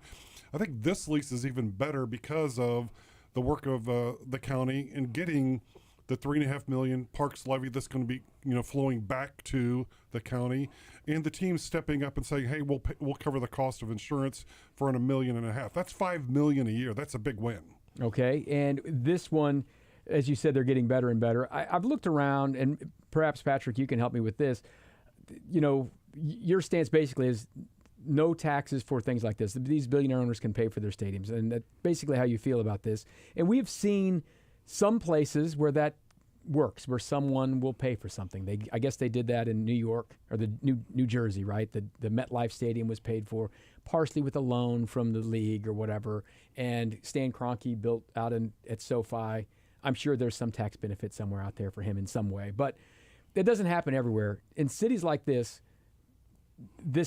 S8: I think this lease is even better because of the work of the county in getting the $3.5 million parks levy that's going to be flowing back to the county, and the team stepping up and saying, "Hey, we'll cover the cost of insurance for $1.5 million. That's $5 million a year. That's a big win." Okay, and this one, as you said, they're getting better and better. I've looked around, and perhaps, Patrick, you can help me with this. Your stance basically is no taxes for things like this. These billionaire owners can pay for their stadiums, and that's basically how you feel about this. And we've seen some places where that works, where someone will pay for something. I guess they did that in New York, or the New Jersey, right? The MetLife Stadium was paid for partially with a loan from the league or whatever, and Stan Kroenke built out at SoFi. I'm sure there's some tax benefit somewhere out there for him in some way, but it doesn't happen everywhere. In cities like this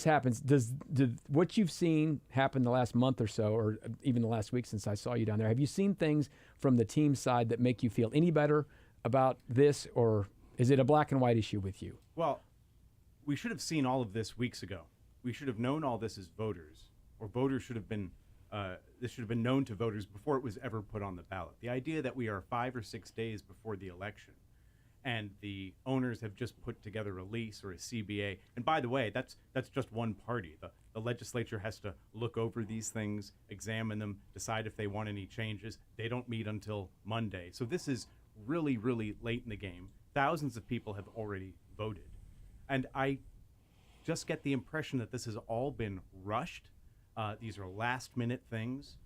S8: happens. Did what you've seen happen the last month or so, or even the last week since I saw you down there, have you seen things from the team side that make you feel any better about this, or is it a black and white issue with you?
S7: Well, we should have seen all of this weeks ago. We should have known all this as voters, or voters should have been this should have been known to voters before it was ever put on the ballot. The idea that we are 5 or 6 days before the election and the owners have just put together a lease or a CBA, and by the way, that's just one party. The legislature has to look over these things, examine them, decide if they want any changes. They don't meet until Monday. So this is really, really late in the game. Thousands of people have already voted. And I just get the impression that this has all been rushed. These are last-minute things.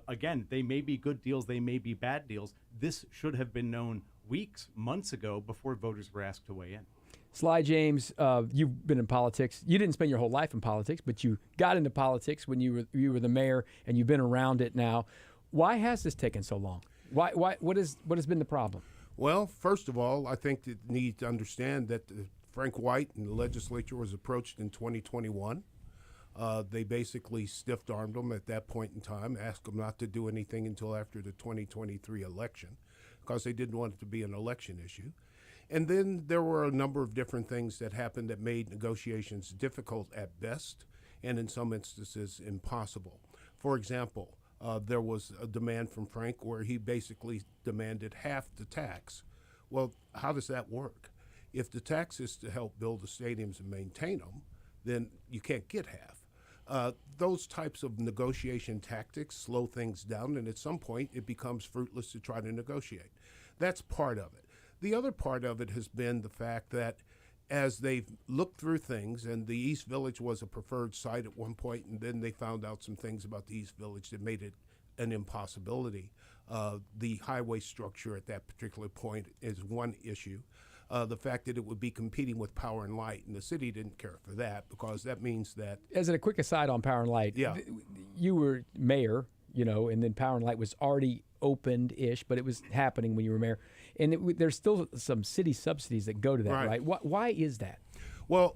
S7: Again, they may be good deals, they may be bad deals. This should have been known weeks, months ago before voters were asked to weigh in.
S1: Sly James, you've been in politics. You didn't spend your whole life in politics, but you got into politics when you were the mayor, and you've been around it now. Why has this taken so long? What has been the problem?
S6: Well, first of all, I think you need to understand that Frank White and the legislature was approached in 2021. They basically stiff-armed them at that point in time, asked them not to do anything until after the 2023 election because they didn't want it to be an election issue. And then there were a number of different things that happened that made negotiations difficult at best and in some instances impossible. For example, there was a demand from Frank where he basically demanded half the tax. Well, how does that work? If the tax is to help build the stadiums and maintain them, then you can't get half. Those types of negotiation tactics slow things down, and at some point it becomes fruitless to try to negotiate. That's part of it. The other part of it has been the fact that as they've looked through things, and the East Village was a preferred site at one point, and then they found out some things about the East Village that made it an impossibility. The highway structure at that particular point is one issue. The fact that it would be competing with Power and Light, and the city didn't care for that because that means that.
S1: As a quick aside on Power and Light,
S6: Yeah.
S1: You were mayor, and then Power and Light was already opened-ish, but it was happening when you were mayor. And there's still some city subsidies that go to that, right? Why is that?
S6: Well,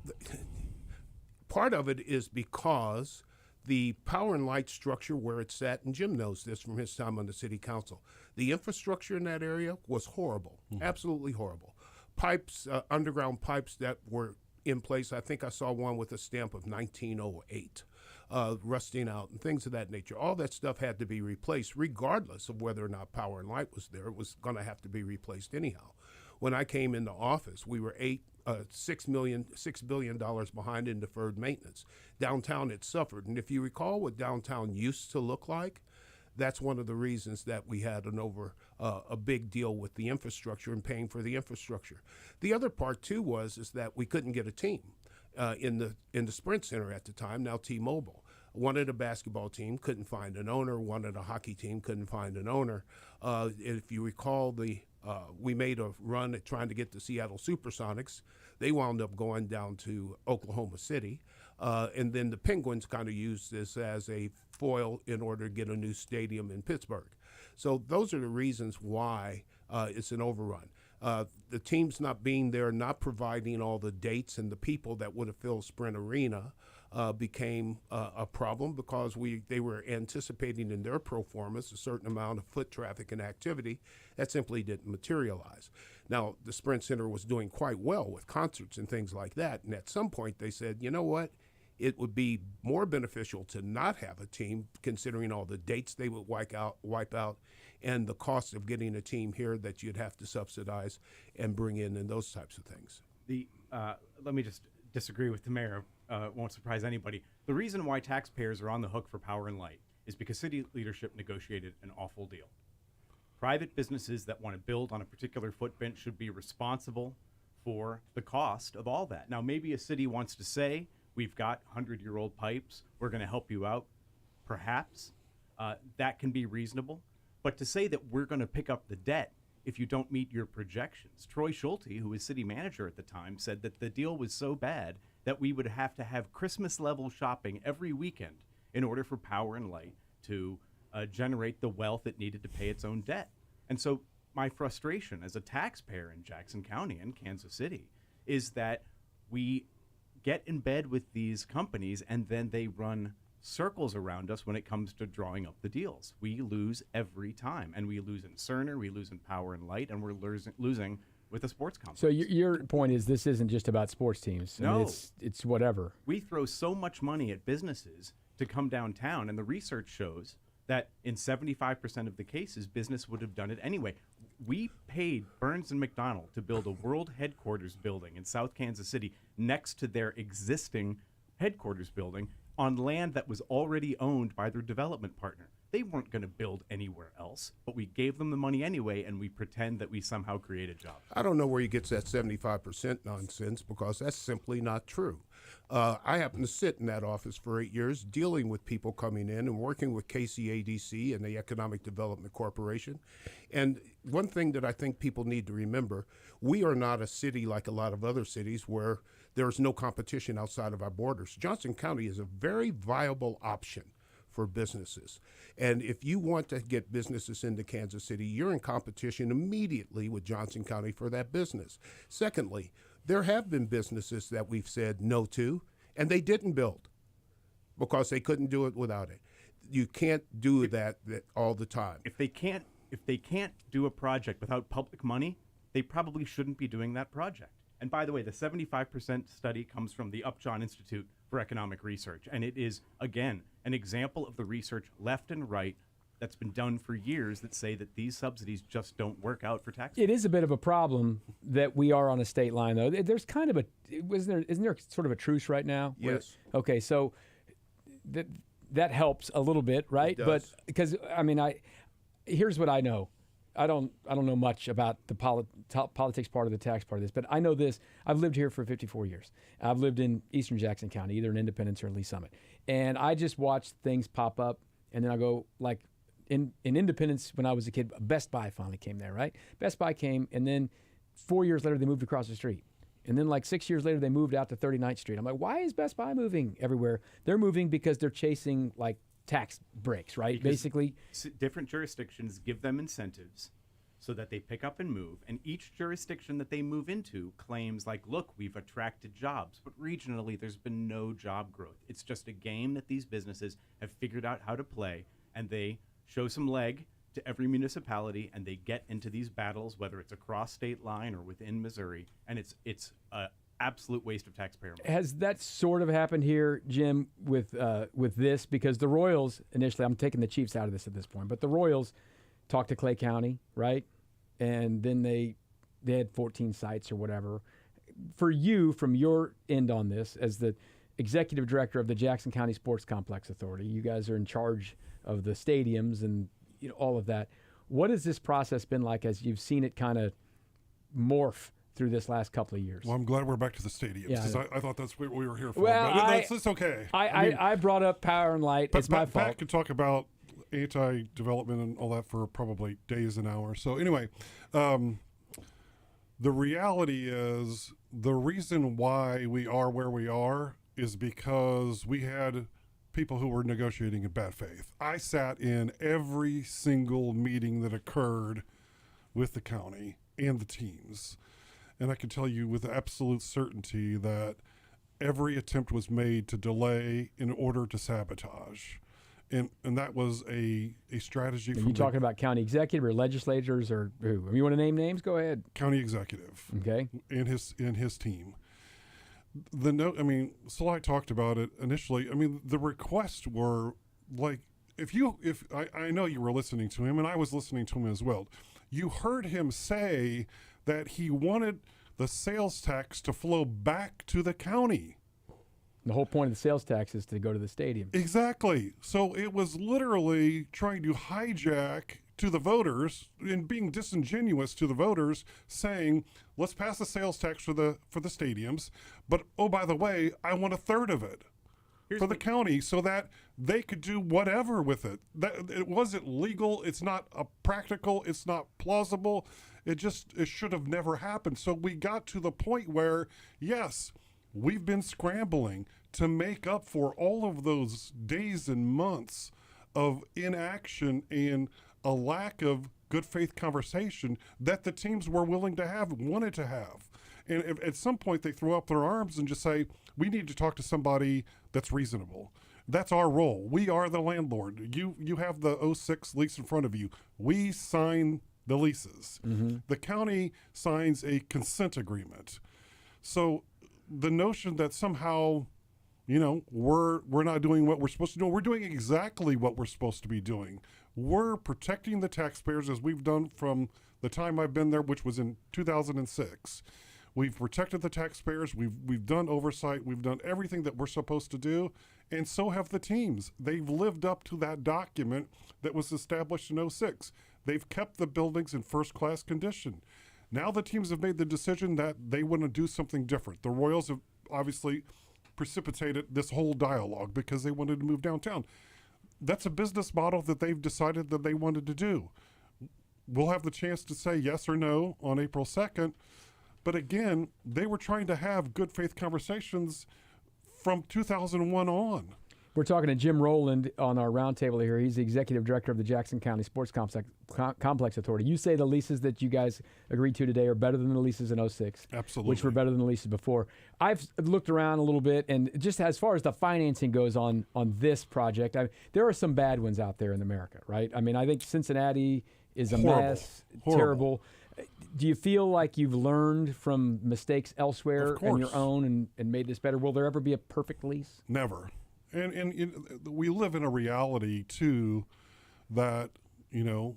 S6: part of it is because the Power and Light structure where it's at, and Jim knows this from his time on the city council, the infrastructure in that area was horrible, absolutely horrible. Pipes, underground pipes that were in place, I think I saw one with a stamp of 1908, rusting out and things of that nature. All that stuff had to be replaced regardless of whether or not Power and Light was there. It was going to have to be replaced anyhow. When I came into office, we were $6 billion behind in deferred maintenance. Downtown had suffered, and if you recall what downtown used to look like, that's one of the reasons that we had a big deal with the infrastructure and paying for the infrastructure. The other part too is that we couldn't get a team in the Sprint Center at the time, now T-Mobile. Wanted a basketball team, couldn't find an owner. Wanted a hockey team, couldn't find an owner. If you recall, we made a run at trying to get the Seattle Supersonics. They wound up going down to Oklahoma City. And then the Penguins kind of used this as a foil in order to get a new stadium in Pittsburgh. So those are the reasons why it's an overrun. The teams not being there, not providing all the dates and the people that would have filled Sprint Arena became a problem because they were anticipating in their pro formas a certain amount of foot traffic and activity that simply didn't materialize. Now, the Sprint Center was doing quite well with concerts and things like that, and at some point they said, you know what? It would be more beneficial to not have a team, considering all the dates they would wipe out, and the cost of getting a team here that you'd have to subsidize and bring in and those types of things.
S7: Let me just disagree with the mayor. Won't surprise anybody. The reason why taxpayers are on the hook for Power and Light is because city leadership negotiated an awful deal. Private businesses that want to build on a particular footprint should be responsible for the cost of all that. Now, maybe a city wants to say, we've got 100-year-old pipes, we're going to help you out. Perhaps that can be reasonable. But to say that we're going to pick up the debt if you don't meet your projections. Troy Schulte, who was city manager at the time, said that the deal was so bad that we would have to have Christmas-level shopping every weekend in order for Power and Light to generate the wealth it needed to pay its own debt. And so my frustration as a taxpayer in Jackson County and Kansas City is that we get in bed with these companies and then they run circles around us when it comes to drawing up the deals. We lose every time, and we lose in Cerner, we lose in Power and Light, and we're losing with the sports complex.
S1: So your point is this isn't just about sports teams. I mean,
S7: No.
S1: it's whatever.
S7: We throw so much money at businesses to come downtown, and the research shows that in 75% of the cases, business would have done it anyway. We paid Burns and McDonnell to build a world headquarters building in South Kansas City next to their existing headquarters building on land that was already owned by their development partner. They weren't going to build anywhere else, but we gave them the money anyway, and we pretend that we somehow created jobs.
S6: I don't know where he gets that 75% nonsense because that's simply not true. I happened to sit in that office for 8 years dealing with people coming in and working with KCADC and the Economic Development Corporation. And one thing that I think people need to remember, we are not a city like a lot of other cities where there's no competition outside of our borders. Johnson County is a very viable option for businesses. And if you want to get businesses into Kansas City, you're in competition immediately with Johnson County for that business. Secondly, there have been businesses that we've said no to, and they didn't build because they couldn't do it without it. You can't do that all the time.
S7: If they can't do a project without public money, they probably shouldn't be doing that project. And by the way, the 75% study comes from the Upjohn Institute for Economic Research. And it is, again, an example of the research left and right that's been done for years that say that these subsidies just don't work out for taxpayers.
S1: It is a bit of a problem that we are on a state line, though. There's kind of isn't there sort of a truce right now?
S6: Yes.
S1: Okay, so that helps a little bit, right?
S6: It does.
S1: But because here's what I know. I don't know much about the politics part of the tax part of this, but I know this. I've lived here for 54 years. I've lived in Eastern Jackson County, either in Independence or Lee Summit. And I just watch things pop up, and then I go, like, in Independence, when I was a kid, Best Buy finally came there, right? Best Buy came, and then 4 years later, they moved across the street. And then like 6 years later, they moved out to 39th Street. I'm like, why is Best Buy moving everywhere? They're moving because they're chasing like tax breaks, right?
S7: Because
S1: Basically.
S7: different jurisdictions give them incentives so that they pick up and move. And each jurisdiction that they move into claims like, look, we've attracted jobs. But regionally, there's been no job growth. It's just a game that these businesses have figured out how to play, and they show some leg to every municipality, and they get into these battles, whether it's across state line or within Missouri, and it's a absolute waste of taxpayer money.
S1: Has that sort of happened here, Jim, with this? Because the Royals initially, I'm taking the Chiefs out of this at this point, but the Royals talked to Clay County, right? And then they had 14 sites or whatever. For you, from your end on this, as the executive director of the Jackson County Sports Complex Authority, you guys are in charge of the stadiums and all of that. What has this process been like as you've seen it kind of morph through this last couple of years?
S8: Well, I'm glad we're back to the stadiums because I thought that's what we were here for.
S1: Well,
S8: but that's okay.
S1: I brought up power and light. It's my fault.
S8: Pat could talk about anti-development and all that for probably days and hours. So anyway, the reality is the reason why we are where we are is because we had people who were negotiating in bad faith. I sat in every single meeting that occurred with the county and the teams. And I can tell you with absolute certainty that every attempt was made to delay in order to sabotage. And that was a strategy.
S1: Are you talking about county executive or legislators or who? You want to name names? Go ahead.
S8: County executive.
S1: Okay.
S8: And his team. Sly talked about it initially. I mean, the requests were like, I know you were listening to him and I was listening to him as well. You heard him say that he wanted the sales tax to flow back to the county.
S1: The whole point of the sales tax is to go to the stadium.
S8: Exactly. So it was literally trying to hijack to the voters and being disingenuous to the voters, saying, let's pass the sales tax for the stadiums, but oh, by the way, I want a third of it for the county so that they could do whatever with it. That it wasn't legal, it's not practical, it's not plausible. It should have never happened. So we got to the point where, yes, we've been scrambling to make up for all of those days and months of inaction and a lack of good faith conversation that the teams were willing to have, wanted to have. And if at some point they throw up their arms and just say, we need to talk to somebody that's reasonable. That's our role. We are the landlord. You have the 06 lease in front of you. We sign the leases. Mm-hmm. The county signs a consent agreement. So the notion that somehow, we're not doing what we're supposed to do. We're doing exactly what we're supposed to be doing. We're protecting the taxpayers as we've done from the time I've been there, which was in 2006. We've protected the taxpayers. We've done oversight. We've done everything that we're supposed to do. And so have the teams. They've lived up to that document that was established in 06. They've kept the buildings in first-class condition. Now the teams have made the decision that they want to do something different. The Royals have obviously precipitated this whole dialogue because they wanted to move downtown. That's a business model that they've decided that they wanted to do. We'll have the chance to say yes or no on April 2nd. But again, they were trying to have good faith conversations from 2001 on.
S1: We're talking to Jim Rowland on our roundtable here. He's the executive director of the Jackson County Sports Complex Authority. You say the leases that you guys agreed to today are better than the leases in 06.
S8: Absolutely.
S1: Which were better than the leases before. I've looked around a little bit, and just as far as the financing goes on this project, there are some bad ones out there in America, right? I mean, I think Cincinnati is a mess, terrible. Do you feel like you've learned from mistakes elsewhere and your own and made this better? Will there ever be a perfect lease?
S8: Never. And we live in a reality, too, that, the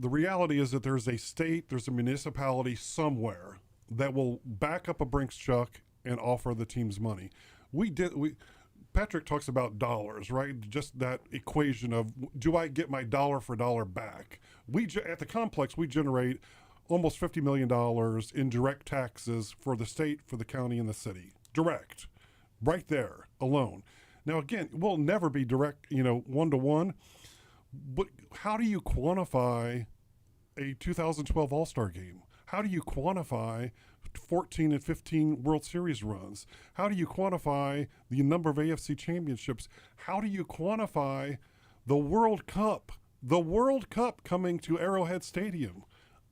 S8: reality is that there's a state, there's a municipality somewhere that will back up a Brinks truck and offer the teams money. Patrick talks about dollars, right? Just that equation of, do I get my dollar for dollar back? At the complex, we generate almost $50 million in direct taxes for the state, for the county, and the city. Direct. Right there alone. Now, again, we'll never be direct, one-to-one, But how do you quantify a 2012 All-Star game? How do you quantify 14 and 15 World Series runs? How do you quantify the number of AFC championships? How do you quantify the World Cup? The World Cup coming to Arrowhead Stadium.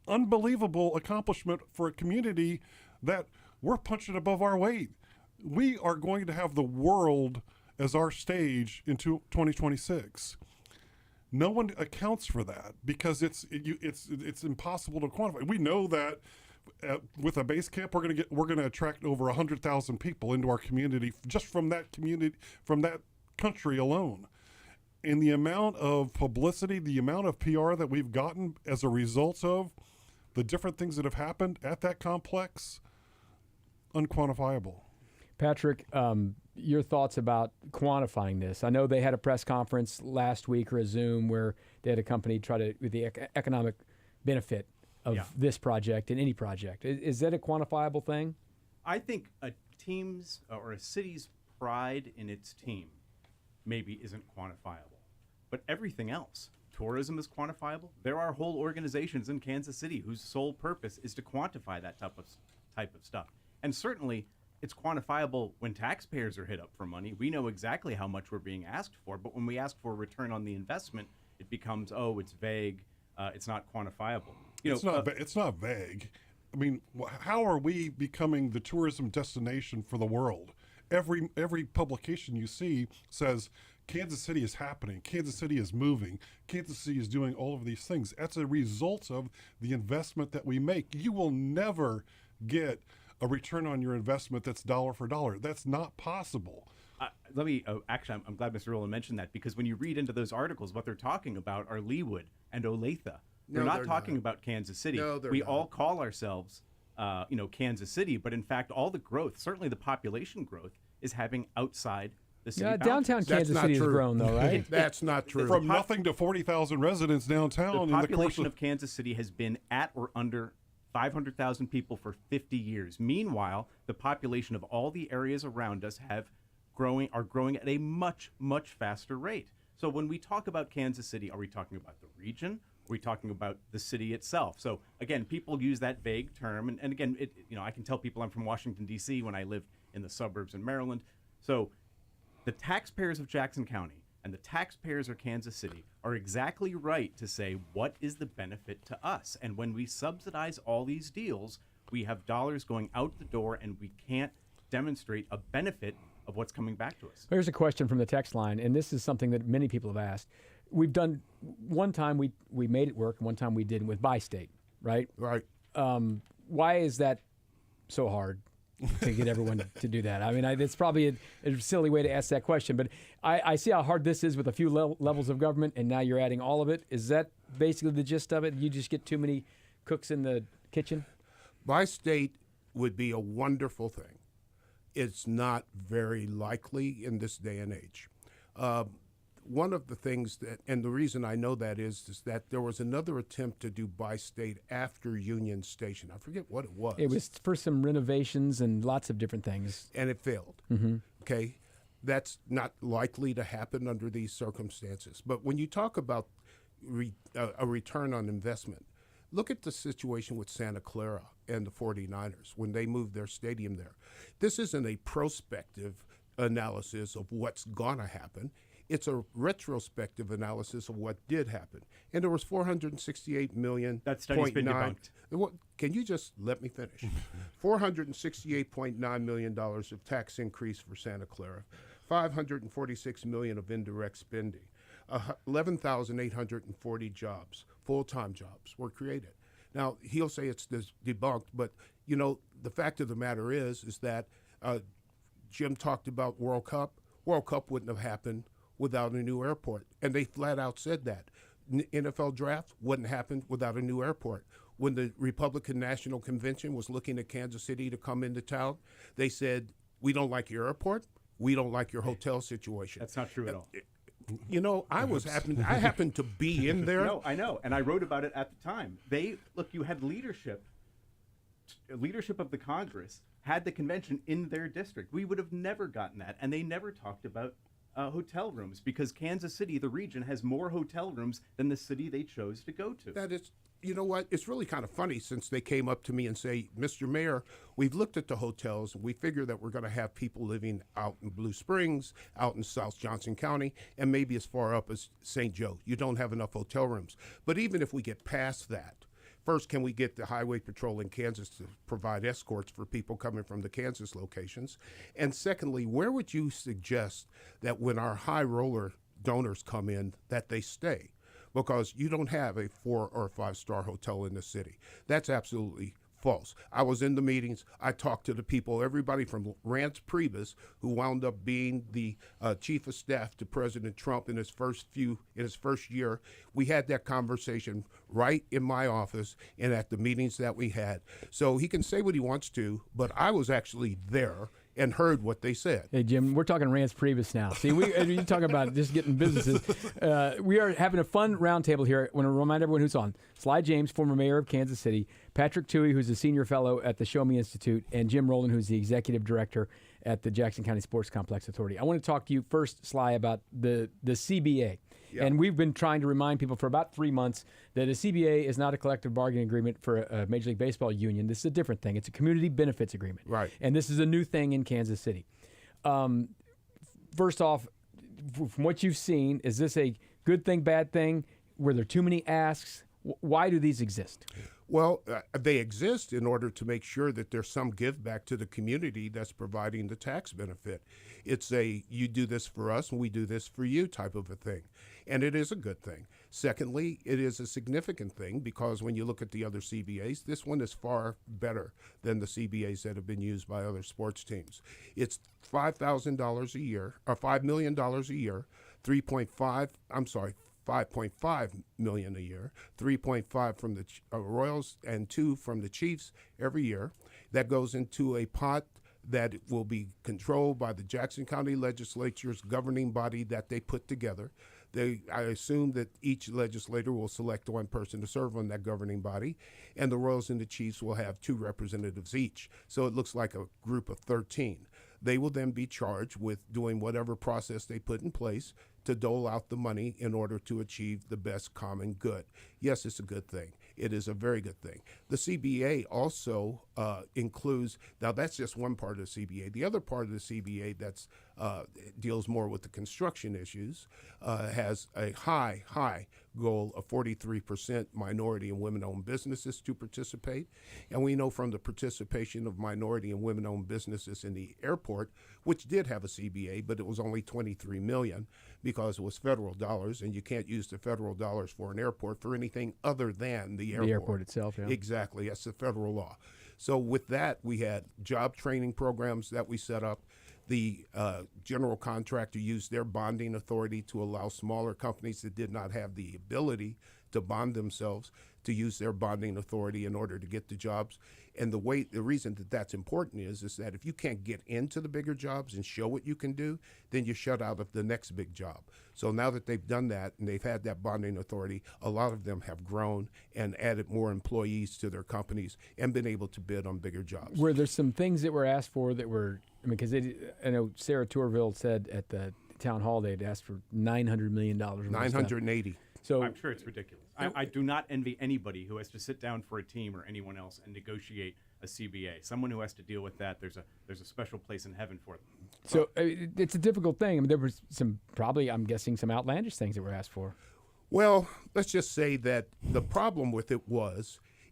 S8: Unbelievable accomplishment for a community that we're punching above our weight. We are going to have the world as our stage into 2026. No one accounts for that because it's impossible to quantify. We know that with a base camp, we're going to attract over 100,000 people into our community just from that country alone. And the amount of publicity, the amount of PR that we've gotten as a result of the different things that have happened at that complex, unquantifiable.
S1: Patrick, your thoughts about quantifying this? I know they had a press conference last week or a Zoom where they had a company try to with the economic benefit of this project and any project. Is that a quantifiable thing?
S7: I think a team's or a city's pride in its team maybe isn't quantifiable, but everything else. Tourism is quantifiable. There are whole organizations in Kansas City whose sole purpose is to quantify that type of stuff. And certainly, it's quantifiable when taxpayers are hit up for money. We know exactly how much we're being asked for, but when we ask for a return on the investment, it becomes, it's vague, it's not quantifiable.
S8: It's not vague. I mean, how are we becoming the tourism destination for the world? Every publication you see says Kansas City is happening, Kansas City is moving, Kansas City is doing all of these things. That's a result of the investment that we make. You will never get a return on your investment that's dollar for dollar. That's not possible.
S7: Actually, I'm glad Mr. Rowland mentioned that, because when you read into those articles, what they're talking about are Leawood and Olathe. They're not talking about Kansas City.
S6: No,
S7: we all call ourselves, Kansas City, but in fact, all the growth, certainly the population growth, is happening outside the city.
S1: Yeah, downtown Kansas City has grown, though, right?
S6: That's not true.
S8: From nothing to 40,000 residents downtown.
S7: The population of Kansas City has been at or under 500,000 people for 50 years. Meanwhile, the population of all the areas around us are growing at a much, much faster rate. So when we talk about Kansas City, are we talking about the region? Are we talking about the city itself? So again, people use that vague term, and again, I can tell people I'm from Washington, D.C. when I lived in the suburbs in Maryland. So the taxpayers of Jackson County and the taxpayers of Kansas City are exactly right to say, what is the benefit to us? And when we subsidize all these deals, we have dollars going out the door, and we can't demonstrate a benefit of what's coming back to us.
S1: Here's a question from the text line, and this is something that many people have asked. We've done, one time we made it work, and one time we didn't with Bi-State, right?
S6: Right.
S1: Why is that so hard to get everyone to do that? I mean, it's probably a silly way to ask that question, but I see how hard this is with a few levels of government, and now you're adding all of it. Is that basically the gist of it? You just get too many cooks in the kitchen?
S6: Bi-State would be a wonderful thing. It's not very likely in this day and age. One of the things that, and the reason I know that is that there was another attempt to do Bi-State after Union Station. I forget what it was.
S1: It was for some renovations and lots of different things.
S6: And it failed.
S1: Mm-hmm.
S6: Okay? That's not likely to happen under these circumstances. But when you talk about a return on investment, look at the situation with Santa Clara and the 49ers when they moved their stadium there. This isn't a prospective analysis of what's going to happen. It's a retrospective analysis of what did happen. And there was $468 million.
S7: That study's been debunked.
S6: Can you just let me finish? $468.9 million of tax increase for Santa Clara, $546 million of indirect spending, 11,840 jobs, full-time jobs were created. Now, he'll say it's debunked, but, the fact of the matter is that Jim talked about World Cup. World Cup wouldn't have happened without a new airport, and they flat out said that. NFL draft wouldn't happen without a new airport. When the Republican National Convention was looking at Kansas City to come into town, they said, we don't like your airport, we don't like your hotel situation.
S7: That's not true at all.
S6: I happened to be in there.
S7: No, I know, and I wrote about it at the time. You had leadership of the Congress had the convention in their district. We would have never gotten that, and they never talked about hotel rooms because Kansas City, the region, has more hotel rooms than the city they chose to go to.
S6: That is, you know what? It's really kind of funny since they came up to me and say, Mr. Mayor, we've looked at the hotels and we figure that we're going to have people living out in Blue Springs, out in South Johnson County, and maybe as far up as St. Joe. You don't have enough hotel rooms. But even if we get past that, first, can we get the Highway Patrol in Kansas to provide escorts for people coming from the Kansas locations? And secondly, where would you suggest that when our high roller donors come in, that they stay? Because you don't have a 4 or 5 star hotel in the city. That's absolutely false. I was in the meetings. I talked to the people, everybody from Rance Priebus, who wound up being the chief of staff to President Trump in his first year. We had that conversation right in my office and at the meetings that we had. So he can say what he wants to, but I was actually there and heard what they said.
S1: Hey, Jim, we're talking Rance Priebus now. See, you talk about just getting businesses. We are having a fun roundtable here. I want to remind everyone who's on. Sly James, former mayor of Kansas City, Patrick Toohey, who's a senior fellow at the Show Me Institute, and Jim Rowland, who's the executive director at the Jackson County Sports Complex Authority. I want to talk to you first, Sly, about the CBA. Yeah. And we've been trying to remind people for about 3 months that a CBA is not a collective bargaining agreement for a Major League Baseball union. This is a different thing. It's a community benefits agreement.
S6: Right.
S1: And this is a new thing in Kansas City. First off, from what you've seen, is this a good thing, bad thing? Were there too many asks? Why do these exist?
S6: Well, they exist in order to make sure that there's some give back to the community that's providing the tax benefit. It's a you do this for us and we do this for you type of a thing. And it is a good thing. Secondly, it is a significant thing because when you look at the other CBAs, this one is far better than the CBAs that have been used by other sports teams. It's $5,000 a year, or $5 million a year, 5.5 million a year, 3.5 from the Royals and 2 from the Chiefs every year. That goes into a pot that will be controlled by the Jackson County Legislature's governing body that they put together. I assume that each legislator will select one person to serve on that governing body, and the Royals and the Chiefs will have 2 representatives each. So it looks like a group of 13. They will then be charged with doing whatever process they put in place to dole out the money in order to achieve the best common good. Yes, it's a good thing. It is a very good thing. The CBA also includes, now that's just one part of the CBA. The other part of the CBA that's deals more with the construction issues has a high goal of 43% minority and women-owned businesses to participate. And we know from the participation of minority and women-owned businesses in the airport, which did have a CBA, but it was only $23 million because it was federal dollars, and you can't use the federal dollars for an airport for anything other than the airport.
S1: The airport itself, yeah.
S6: Exactly. That's the federal law. So with that, we had job training programs that we set up. The general contractor used their bonding authority to allow smaller companies that did not have the ability to bond themselves to use their bonding authority in order to get the jobs. And the reason that that's important is that if you can't get into the bigger jobs and show what you can do, then you're shut out of the next big job. So now that they've done that and they've had that bonding authority, a lot of them have grown and added more employees to their companies and been able to bid on bigger jobs.
S1: Were there some things that were asked for that were, I mean, because I know Sarah Tourville said at the town hall they'd asked for $900 million.
S6: 980.
S1: So
S7: I'm sure it's ridiculous. I do not envy anybody who has to sit down for a team or anyone else and negotiate a CBA. Someone who has to deal with that, there's a special place in heaven for them.
S1: So it's a difficult thing. I mean, there was some probably, I'm guessing, some outlandish things that were asked for.
S6: Well, let's just say that the problem with it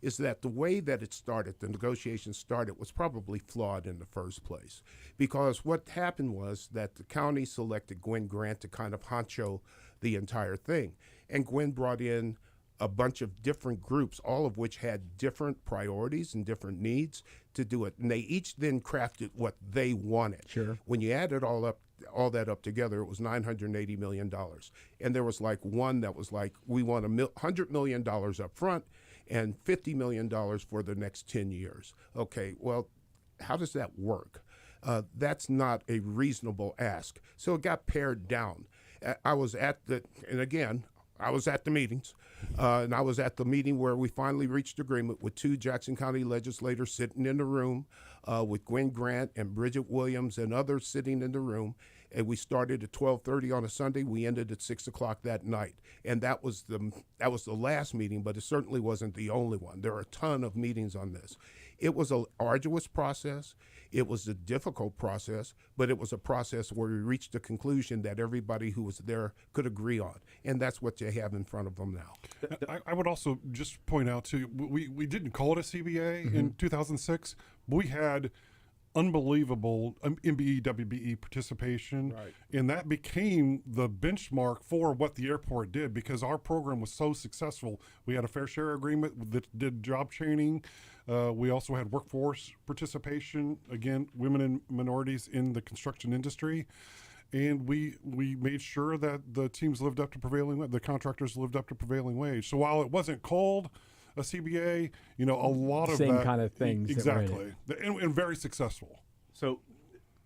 S6: is that the way that it started, the negotiations started, was probably flawed in the first place. Because what happened was that the county selected Gwen Grant to kind of honcho the entire thing. And Gwen brought in a bunch of different groups, all of which had different priorities and different needs to do it. And they each then crafted what they wanted.
S1: Sure.
S6: When you add it all that up together, it was $980 million. And there was like one that was like, we want $100 million up front and $50 million for the next 10 years. Okay, well, how does that work? That's not a reasonable ask. So it got pared down. I was at the meetings, and I was at the meeting where we finally reached agreement with 2 Jackson County legislators sitting in the room, with Gwen Grant and Bridget Williams and others sitting in the room, And we started at 12:30 on a Sunday. We ended at 6 o'clock that night. And that was the last meeting, but it certainly wasn't the only one. There are a ton of meetings on this. It was an arduous process. It was a difficult process, but it was a process where we reached a conclusion that everybody who was there could agree on. And that's what they have in front of them now.
S8: I would also just point out, too, we didn't call it a CBA in 2006, but we had unbelievable MBE, WBE participation.
S6: Right.
S8: And that became the benchmark for what the airport did because our program was so successful. We had a fair share agreement that did job training. We also had workforce participation, again, women and minorities in the construction industry. And we made sure that the teams lived up to the contractors lived up to prevailing wage. So while it wasn't called a CBA, a lot of
S1: Same
S8: that,
S1: kind of things.
S8: exactly, and very successful.
S7: So,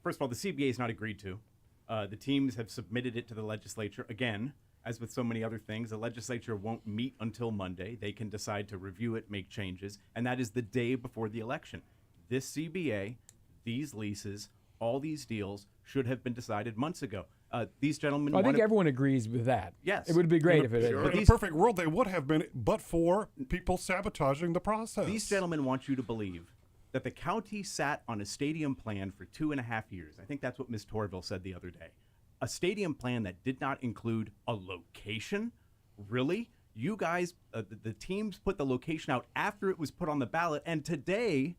S7: first of all, the CBA is not agreed to. The teams have submitted it to the legislature. Again, as with so many other things, the legislature won't meet until Monday. They can decide to review it, make changes, and that is the day before the election. This CBA, these leases, all these deals should have been decided months ago. These gentlemen.
S1: I think everyone agrees with that.
S7: Yes.
S1: It would be great if it had.
S8: In a perfect world, they would have been, but for people sabotaging the process.
S7: These gentlemen want you to believe that the county sat on a stadium plan for 2.5 years. I think that's what Ms. Torville said the other day. A stadium plan that did not include a location? Really? You guys, the teams put the location out after it was put on the ballot, and today,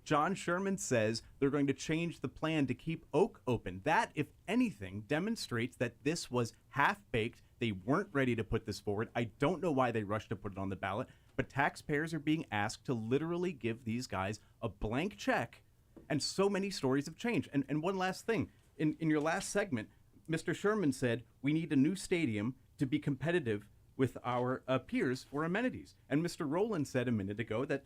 S7: John Sherman says they're going to change the plan to keep Oak open. That, if anything, demonstrates that this was half-baked. They weren't ready to put this forward. I don't know why they rushed to put it on the ballot, but taxpayers are being asked to literally give these guys a blank check, and so many stories have changed. And one last thing. In your last segment, Mr. Sherman said we need a new stadium to be competitive with our peers for amenities. And Mr. Rowland said a minute ago that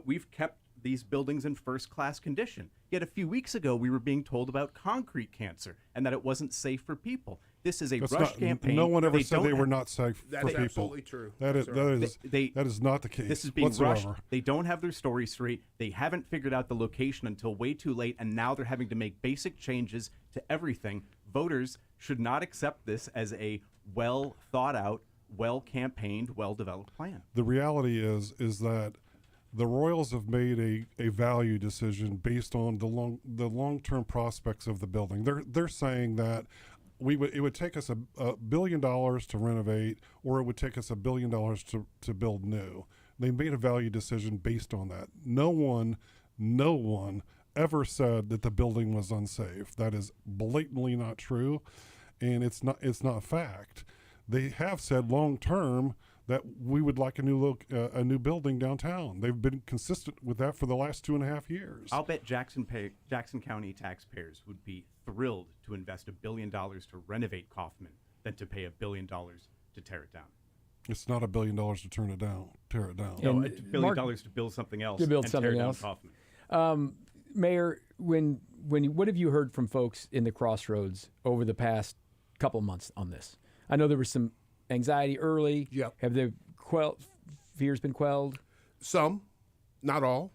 S7: we've kept these buildings in first-class condition. Yet a few weeks ago, we were being told about concrete cancer and that it wasn't safe for people. This is a rush campaign.
S8: No one ever said they were not safe for
S6: That's
S8: people.
S6: absolutely true.
S8: That is not the case.
S7: This is being
S8: whatsoever.
S7: rushed. They don't have their story straight. They haven't figured out the location until way too late, and now they're having to make basic changes to everything. Voters should not accept this as a well-thought-out, well-campaigned, well-developed plan.
S8: The reality is that the Royals have made a value decision based on the long-term prospects of the building. They're saying that it would take us $1 billion to renovate, or it would take us $1 billion to build new. They made a value decision based on that. No one ever said that the building was unsafe. That is blatantly not true, and it's not fact. They have said long-term that we would like a new building downtown. They've been consistent with that for the last 2.5 years.
S7: I'll bet Jackson County taxpayers would be thrilled to invest $1 billion to renovate Kaufman than to pay $1 billion to tear it down.
S8: It's not $1 billion to tear it down.
S7: No,
S1: And
S7: $1 billion to build something else.
S1: To build
S7: and
S1: something
S7: tear
S1: else.
S7: down Kaufman.
S1: Mayor, what have you heard from folks in the Crossroads over the past couple months on this? I know there was some anxiety early.
S6: Yep.
S1: Have the fears been quelled?
S6: Some, not all.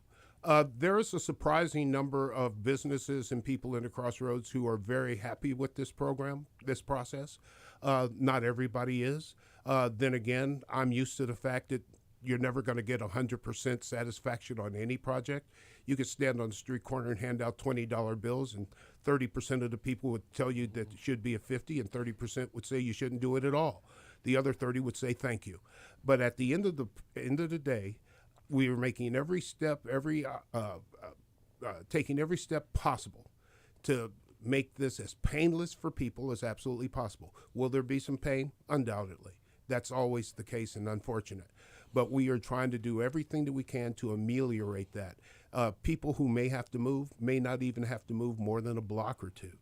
S6: There is a surprising number of businesses and people in the Crossroads who are very happy with this program, this process. Not everybody is. Then again, I'm used to the fact that you're never going to get 100% satisfaction on any project. You could stand on the street corner and hand out $20 bills, and 30% of the people would tell you that it should be a 50, and 30% would say you shouldn't do it at all. The other 30 would say thank you. But at the end of the day, we are making every step, taking every step possible to make this as painless for people as absolutely possible. Will there be some pain? Undoubtedly. That's always the case and unfortunate. But we are trying to do everything that we can to ameliorate that. People who may have to move may not even have to move more than a block or two,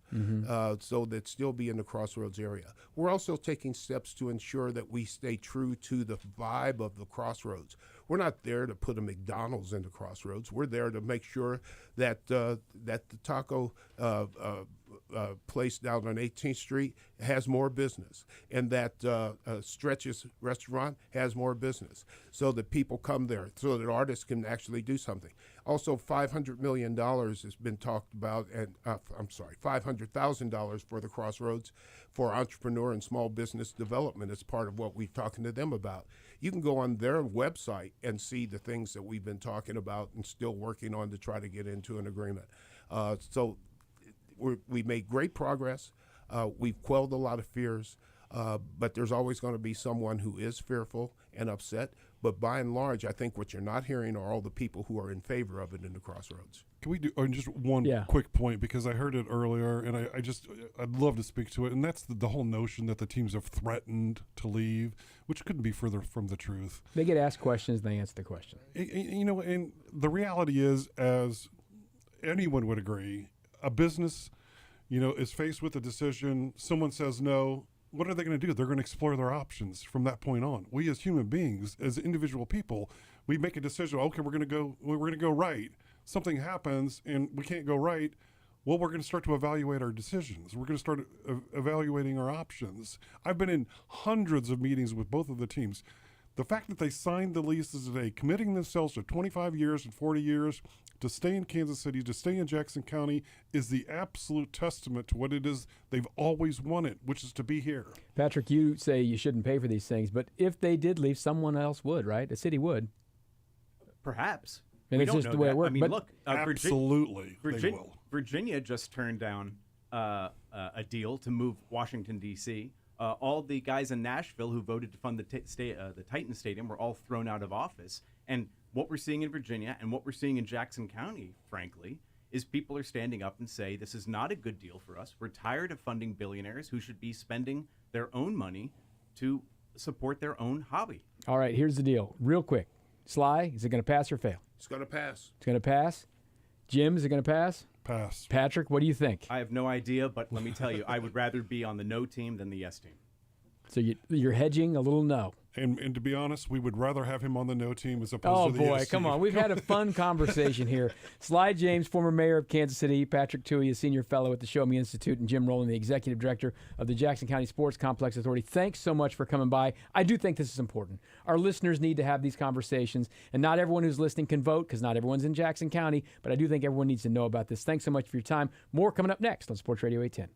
S6: so they'd still be in the Crossroads area. We're also taking steps to ensure that we stay true to the vibe of the Crossroads. We're not there to put a McDonald's in the Crossroads. We're there to make sure that the taco place down on 18th Street has more business, and that Stretches restaurant has more business, so that people come there, so that artists can actually do something. Also, $500 million has been talked about, and $500,000 for the Crossroads for entrepreneur and small business development as part of what we're talking to them about. You can go on their website and see the things that we've been talking about and still working on to try to get into an agreement. So we've made great progress. We've quelled a lot of fears, but there's always going to be someone who is fearful and upset. But by and large, I think what you're not hearing are all the people who are in favor of it in the Crossroads.
S8: Can we do just one quick point, because I heard it earlier, and I'd love to speak to it, and that's the whole notion that the teams have threatened to leave, which couldn't be further from the truth.
S1: They get asked questions, they answer the question.
S8: And the reality is, as anyone would agree, a business, is faced with a decision. Someone says no. What are they going to do? They're going to explore their options from that point on. We as human beings, as individual people, we make a decision. Okay, we're going to go right. Something happens and we can't go right. Well, we're going to start to evaluate our decisions. We're going to start evaluating our options. I've been in hundreds of meetings with both of the teams. The fact that they signed the leases today, committing themselves to 25 years and 40 years to stay in Kansas City, to stay in Jackson County, is the absolute testament to what it is they've always wanted, which is to be here.
S1: Patrick, you say you shouldn't pay for these things, but if they did leave, someone else would, right? The city would.
S7: Perhaps.
S1: And
S7: We
S1: it's
S7: don't
S1: just
S7: know
S1: the way
S7: that.
S1: it works.
S7: I mean,
S1: But
S7: look,
S8: Absolutely, they will.
S7: Virginia just turned down a deal to move Washington, D.C. All the guys in Nashville who voted to fund the Titan Stadium were all thrown out of office. And what we're seeing in Virginia and what we're seeing in Jackson County, frankly, is people are standing up and say, this is not a good deal for us. We're tired of funding billionaires who should be spending their own money to support their own hobby.
S1: all right, here's the deal. Real quick. Sly, is it going to pass or fail?
S6: It's going to pass.
S1: It's going to pass. Jim, is it going to pass?
S8: Pass.
S1: Patrick, what do you think?
S7: I have no idea, but let me tell you, I would rather be on the no team than the yes team.
S1: So you're hedging a little no.
S8: And to be honest, we would rather have him on the no team as opposed
S1: Oh,
S8: to the
S1: boy,
S8: yes
S1: come
S8: team.
S1: on. We've had a fun conversation here. Sly James, former mayor of Kansas City, Patrick Toohey, a senior fellow at the Show Me Institute, and Jim Rowland, the executive director of the Jackson County Sports Complex Authority. Thanks so much for coming by. I do think this is important. Our listeners need to have these conversations, and not everyone who's listening can vote because not everyone's in Jackson County, but I do think everyone needs to know about this. Thanks so much for your time. More coming up next on Sports Radio 810.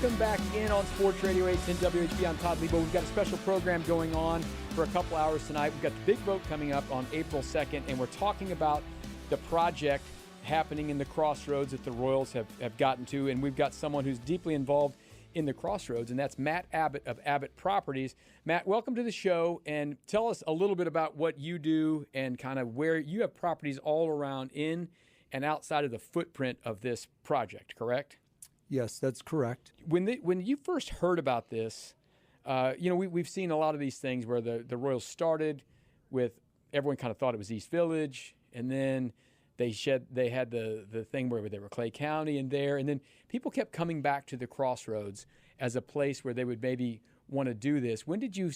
S1: Welcome back in on Sports Radio 810 WHB. I'm Todd Lebo. We've got a special program going on for a couple hours tonight. We've got the big vote coming up on April 2nd, and we're talking about the project happening in the Crossroads that the Royals have gotten to, and we've got someone who's deeply involved in the Crossroads, and that's Matt Abbott of Abbott Properties. Matt, welcome to the show, and tell us a little bit about what you do and kind of where you have properties all around in and outside of the footprint of this project, correct?
S9: Yes, that's correct.
S1: When you first heard about this, we've seen a lot of these things where the Royals started with everyone kind of thought it was East Village, and then they had the thing where they were Clay County and there, and then people kept coming back to the Crossroads as a place where they would maybe want to do this. When did you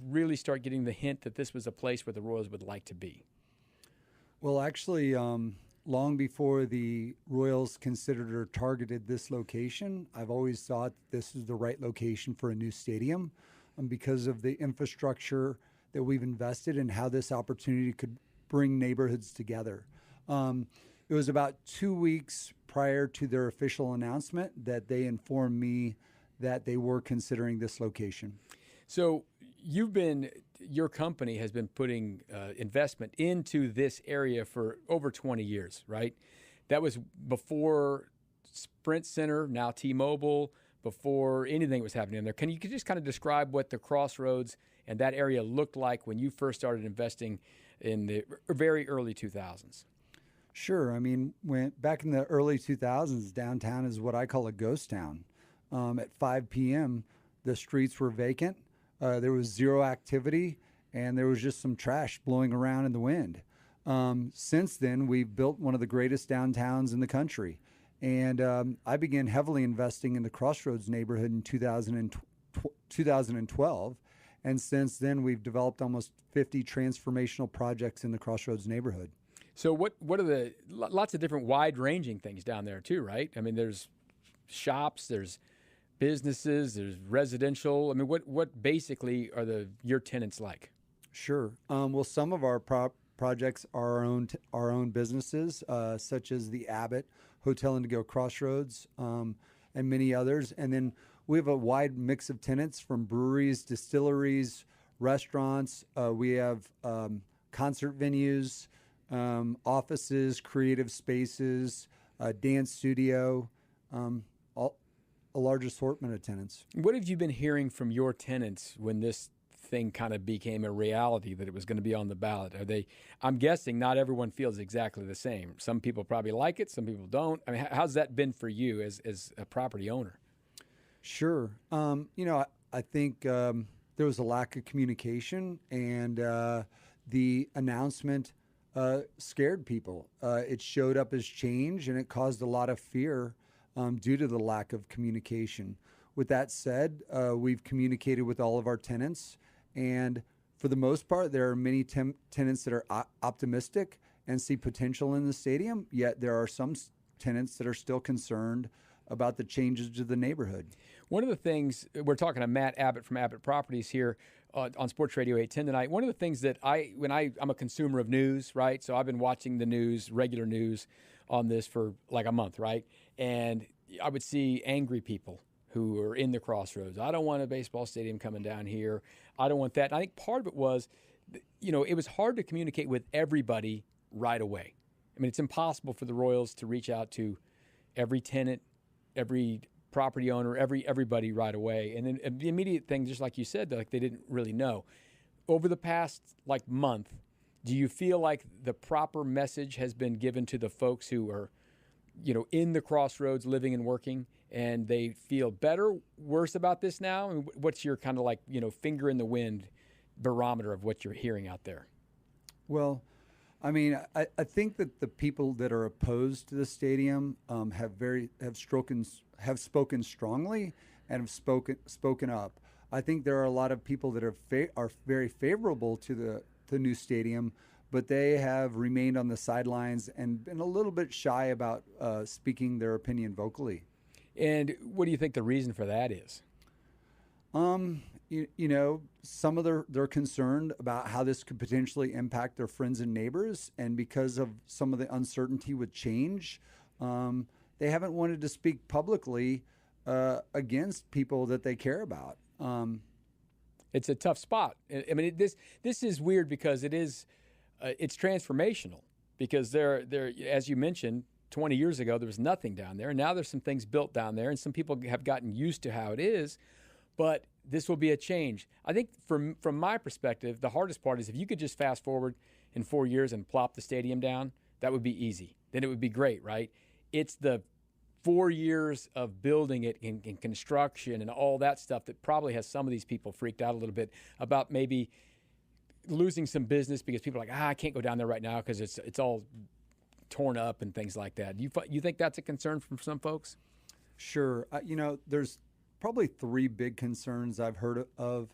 S1: really start getting the hint that this was a place where the Royals would like to be?
S9: Well, actually, long before the Royals considered or targeted this location, I've always thought this is the right location for a new stadium because of the infrastructure that we've invested and how this opportunity could bring neighborhoods together. It was about 2 weeks prior to their official announcement that they informed me that they were considering this location.
S1: So your company has been putting investment into this area for over 20 years, right? That was before Sprint Center, now T-Mobile, before anything was happening in there. Can you just kind of describe what the Crossroads and that area looked like when you first started investing in the very early 2000s?
S9: Sure. I mean, back in the early 2000s, downtown is what I call a ghost town. At 5 p.m., the streets were vacant. There was zero activity, and there was just some trash blowing around in the wind. Since then, we've built one of the greatest downtowns in the country. And I began heavily investing in the Crossroads neighborhood in 2012. And since then, we've developed almost 50 transformational projects in the Crossroads neighborhood.
S1: So what are lots of different wide-ranging things down there too, right? I mean, there's shops, there's businesses, there's residential. I mean, what basically are your tenants like? Sure.
S9: Well, some of our projects are our own businesses, such as the Abbott Hotel Indigo Crossroads, and many others. And then we have a wide mix of tenants from breweries, distilleries, restaurants. We have concert venues, offices, creative spaces, dance studio, a large assortment of tenants.
S1: What have you been hearing from your tenants when this thing kind of became a reality that it was going to be on the ballot? I'm guessing not everyone feels exactly the same. Some people probably like it, some people don't. I mean, how's that been for you as a property owner?
S9: Sure. I think there was a lack of communication, and the announcement scared people. It showed up as change, and it caused a lot of fear due to the lack of communication. With that said, we've communicated with all of our tenants, and for the most part, there are many tenants that are optimistic and see potential in the stadium, yet there are some tenants that are still concerned about the changes to the neighborhood.
S1: One of the things, we're talking to Matt Abbott from Abbott Properties here on Sports Radio 810 tonight. One of the things that I'm a consumer of news, right? So I've been watching the news, regular news on this for like a month, right? And I would see angry people who are in the Crossroads. I don't want a baseball stadium coming down here. I don't want that. And I think part of it was, it was hard to communicate with everybody right away. I mean, it's impossible for the Royals to reach out to every tenant, every property owner, everybody right away. And then the immediate thing, just like you said, like they didn't really know. Over the past month, do you feel like the proper message has been given to the folks who are, in the Crossroads, living and working, and they feel better, worse about this now? I mean, what's your kind of finger in the wind barometer of what you're hearing out there?
S9: Well, I mean, I think that the people that are opposed to the stadium have spoken strongly and have spoken up. I think there are a lot of people that are very favorable to the new stadium, but they have remained on the sidelines and been a little bit shy about speaking their opinion vocally.
S1: And what do you think the reason for that is?
S9: Some of they're concerned about how this could potentially impact their friends and neighbors, and because of some of the uncertainty with change, they haven't wanted to speak publicly against people that they care about.
S1: It's a tough spot. I mean, this is weird because it's transformational because there, as you mentioned, 20 years ago there was nothing down there, and now there's some things built down there, and some people have gotten used to how it is. But this will be a change. I think from my perspective, the hardest part is if you could just fast forward in 4 years and plop the stadium down, that would be easy. Then it would be great, right? It's the 4 years of building it in construction and all that stuff that probably has some of these people freaked out a little bit about maybe losing some business because people are like, I can't go down there right now because it's all torn up and things like that. You think that's a concern from some folks?
S9: Sure. There's probably three big concerns I've heard of.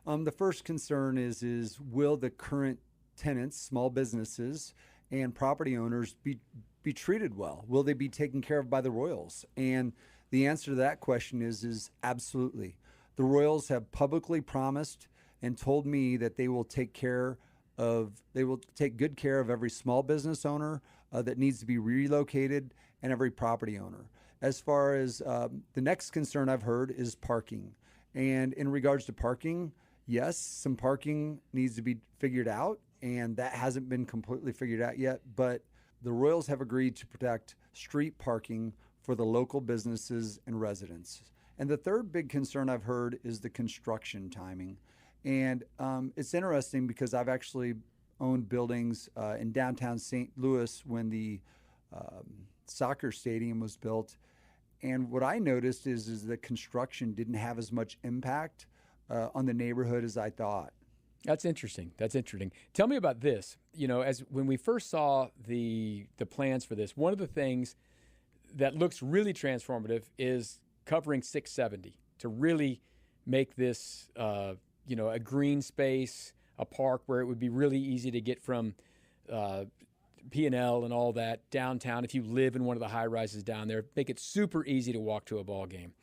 S9: The first concern is will the current tenants, small businesses, and property owners be treated well? Will they be taken care of by the Royals? And the answer to that question is absolutely. The Royals have publicly promised and told me that they will take good care of every small business owner that needs to be relocated and every property owner. As far as the next concern I've heard is parking. And in regards to parking, yes, some parking needs to be figured out, and that hasn't been completely figured out yet. But the Royals have agreed to protect street parking for the local businesses and residents. And the third big concern I've heard is the construction timing. And it's interesting because I've actually owned buildings in downtown St. Louis when the soccer stadium was built. And what I noticed is the construction didn't have as much impact on the neighborhood as I thought.
S1: That's interesting. Tell me about this. As when we first saw the plans for this, one of the things that looks really transformative is covering 670 to really make this, a green space, a park where it would be really easy to get from P&L and all that downtown. If you live in one of the high rises down there, make it super easy to walk to a ball game.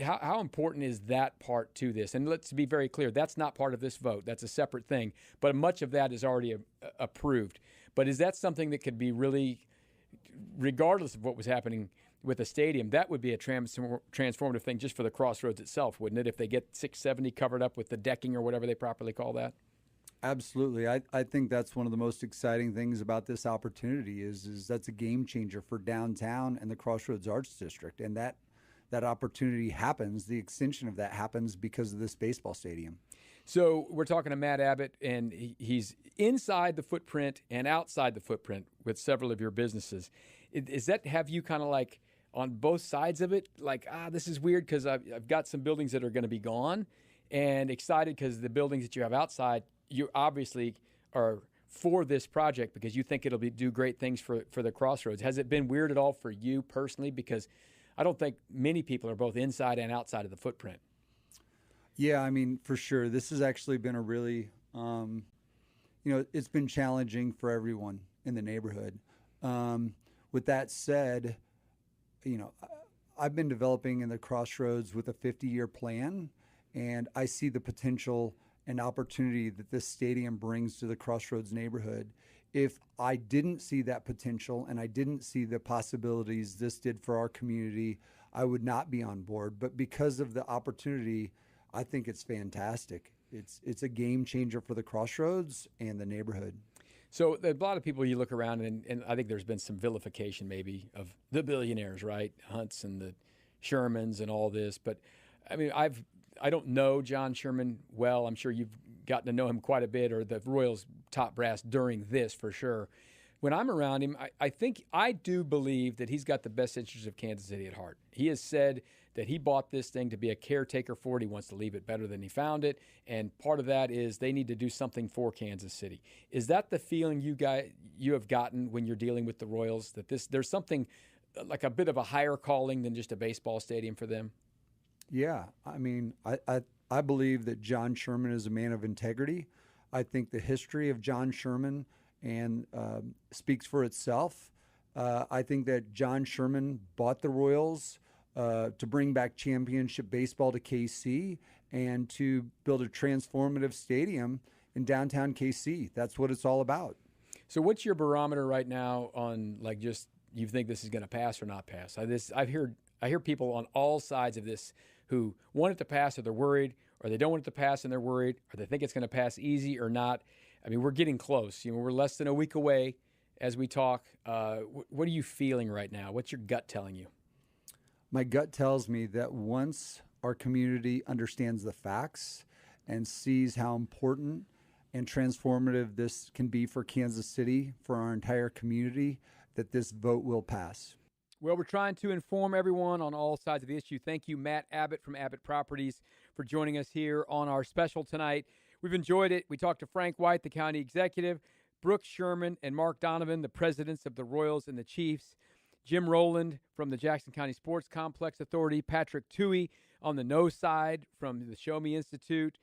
S1: How important is that part to this? And let's be very clear, that's not part of this vote. That's a separate thing. But much of that is already approved. But is that something that could be really, regardless of what was happening with the stadium, that would be a transformative thing just for the Crossroads itself, wouldn't it, if they get 670 covered up with the decking or whatever they properly call that?
S9: Absolutely. I think that's one of the most exciting things about this opportunity is that's a game changer for downtown and the Crossroads Arts District. And that opportunity happens, the extension of that happens because of this baseball stadium.
S1: So we're talking to Matt Abbott, and he's inside the footprint and outside the footprint with several of your businesses. Have you kind of like on both sides of it, like, this is weird because I've got some buildings that are going to be gone, and excited because the buildings that you have outside, you obviously are for this project because you think it'll do great things for the Crossroads. Has it been weird at all for you personally? Because I don't think many people are both inside and outside of the footprint.
S9: Yeah, I mean, for sure. This has actually been a really, it's been challenging for everyone in the neighborhood. With that said, I've been developing in the Crossroads with a 50-year plan, and I see the potential and opportunity that this stadium brings to the Crossroads neighborhood. If I didn't see that potential and I didn't see the possibilities this did for our community, I would not be on board. But because of the opportunity, I think it's fantastic. It's a game changer for the Crossroads and the neighborhood.
S1: So a lot of people, you look around, and I think there's been some vilification maybe of the billionaires, right? Hunts and the Shermans and all this. But, I mean, I don't know John Sherman well. I'm sure you've gotten to know him quite a bit, or the Royals top brass during this for sure. When I'm around him, I do believe that he's got the best interests of Kansas City at heart. He has said that he bought this thing to be a caretaker for it. He wants to leave it better than he found it. And part of that is they need to do something for Kansas City. Is that the feeling you have gotten when you're dealing with the Royals, that there's something like a bit of a higher calling than just a baseball stadium for them?
S9: Yeah, I mean, I believe that John Sherman is a man of integrity. I think the history of John Sherman speaks for itself. I think that John Sherman bought the Royals to bring back championship baseball to KC and to build a transformative stadium in downtown KC. That's what it's all about.
S1: So what's your barometer right now on, like, just you think this is going to pass or not pass? I've heard I hear people on all sides of this who want it to pass or they're worried, or they don't want it to pass and they're worried, or they think it's going to pass easy or not. I mean, we're getting close. We're less than a week away as we talk. What are you feeling right now? What's your gut telling you?
S9: My gut tells me that once our community understands the facts and sees how important and transformative this can be for Kansas City, for our entire community, that this vote will pass.
S1: Well, we're trying to inform everyone on all sides of the issue. Thank you, Matt Abbott from Abbott Properties, for joining us here on our special tonight. We've enjoyed it. We talked to Frank White, the county executive, Brooks Sherman and Mark Donovan, the presidents of the Royals and the Chiefs, Jim Rowland from the Jackson County Sports Complex Authority, Patrick Toohey on the no side from the Show Me Institute,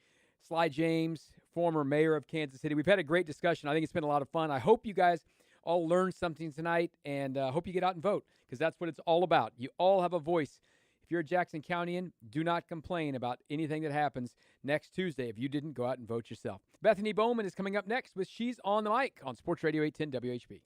S1: Sly James, former mayor of Kansas City. We've had a great discussion. I think it's been a lot of fun. I hope you guys all learned something tonight, and hope you get out and vote, because that's what it's all about. You all have a voice. If you're a Jackson Countyan, do not complain about anything that happens next Tuesday if you didn't go out and vote yourself. Bethany Bowman is coming up next with She's on the Mic on Sports Radio 810 WHB.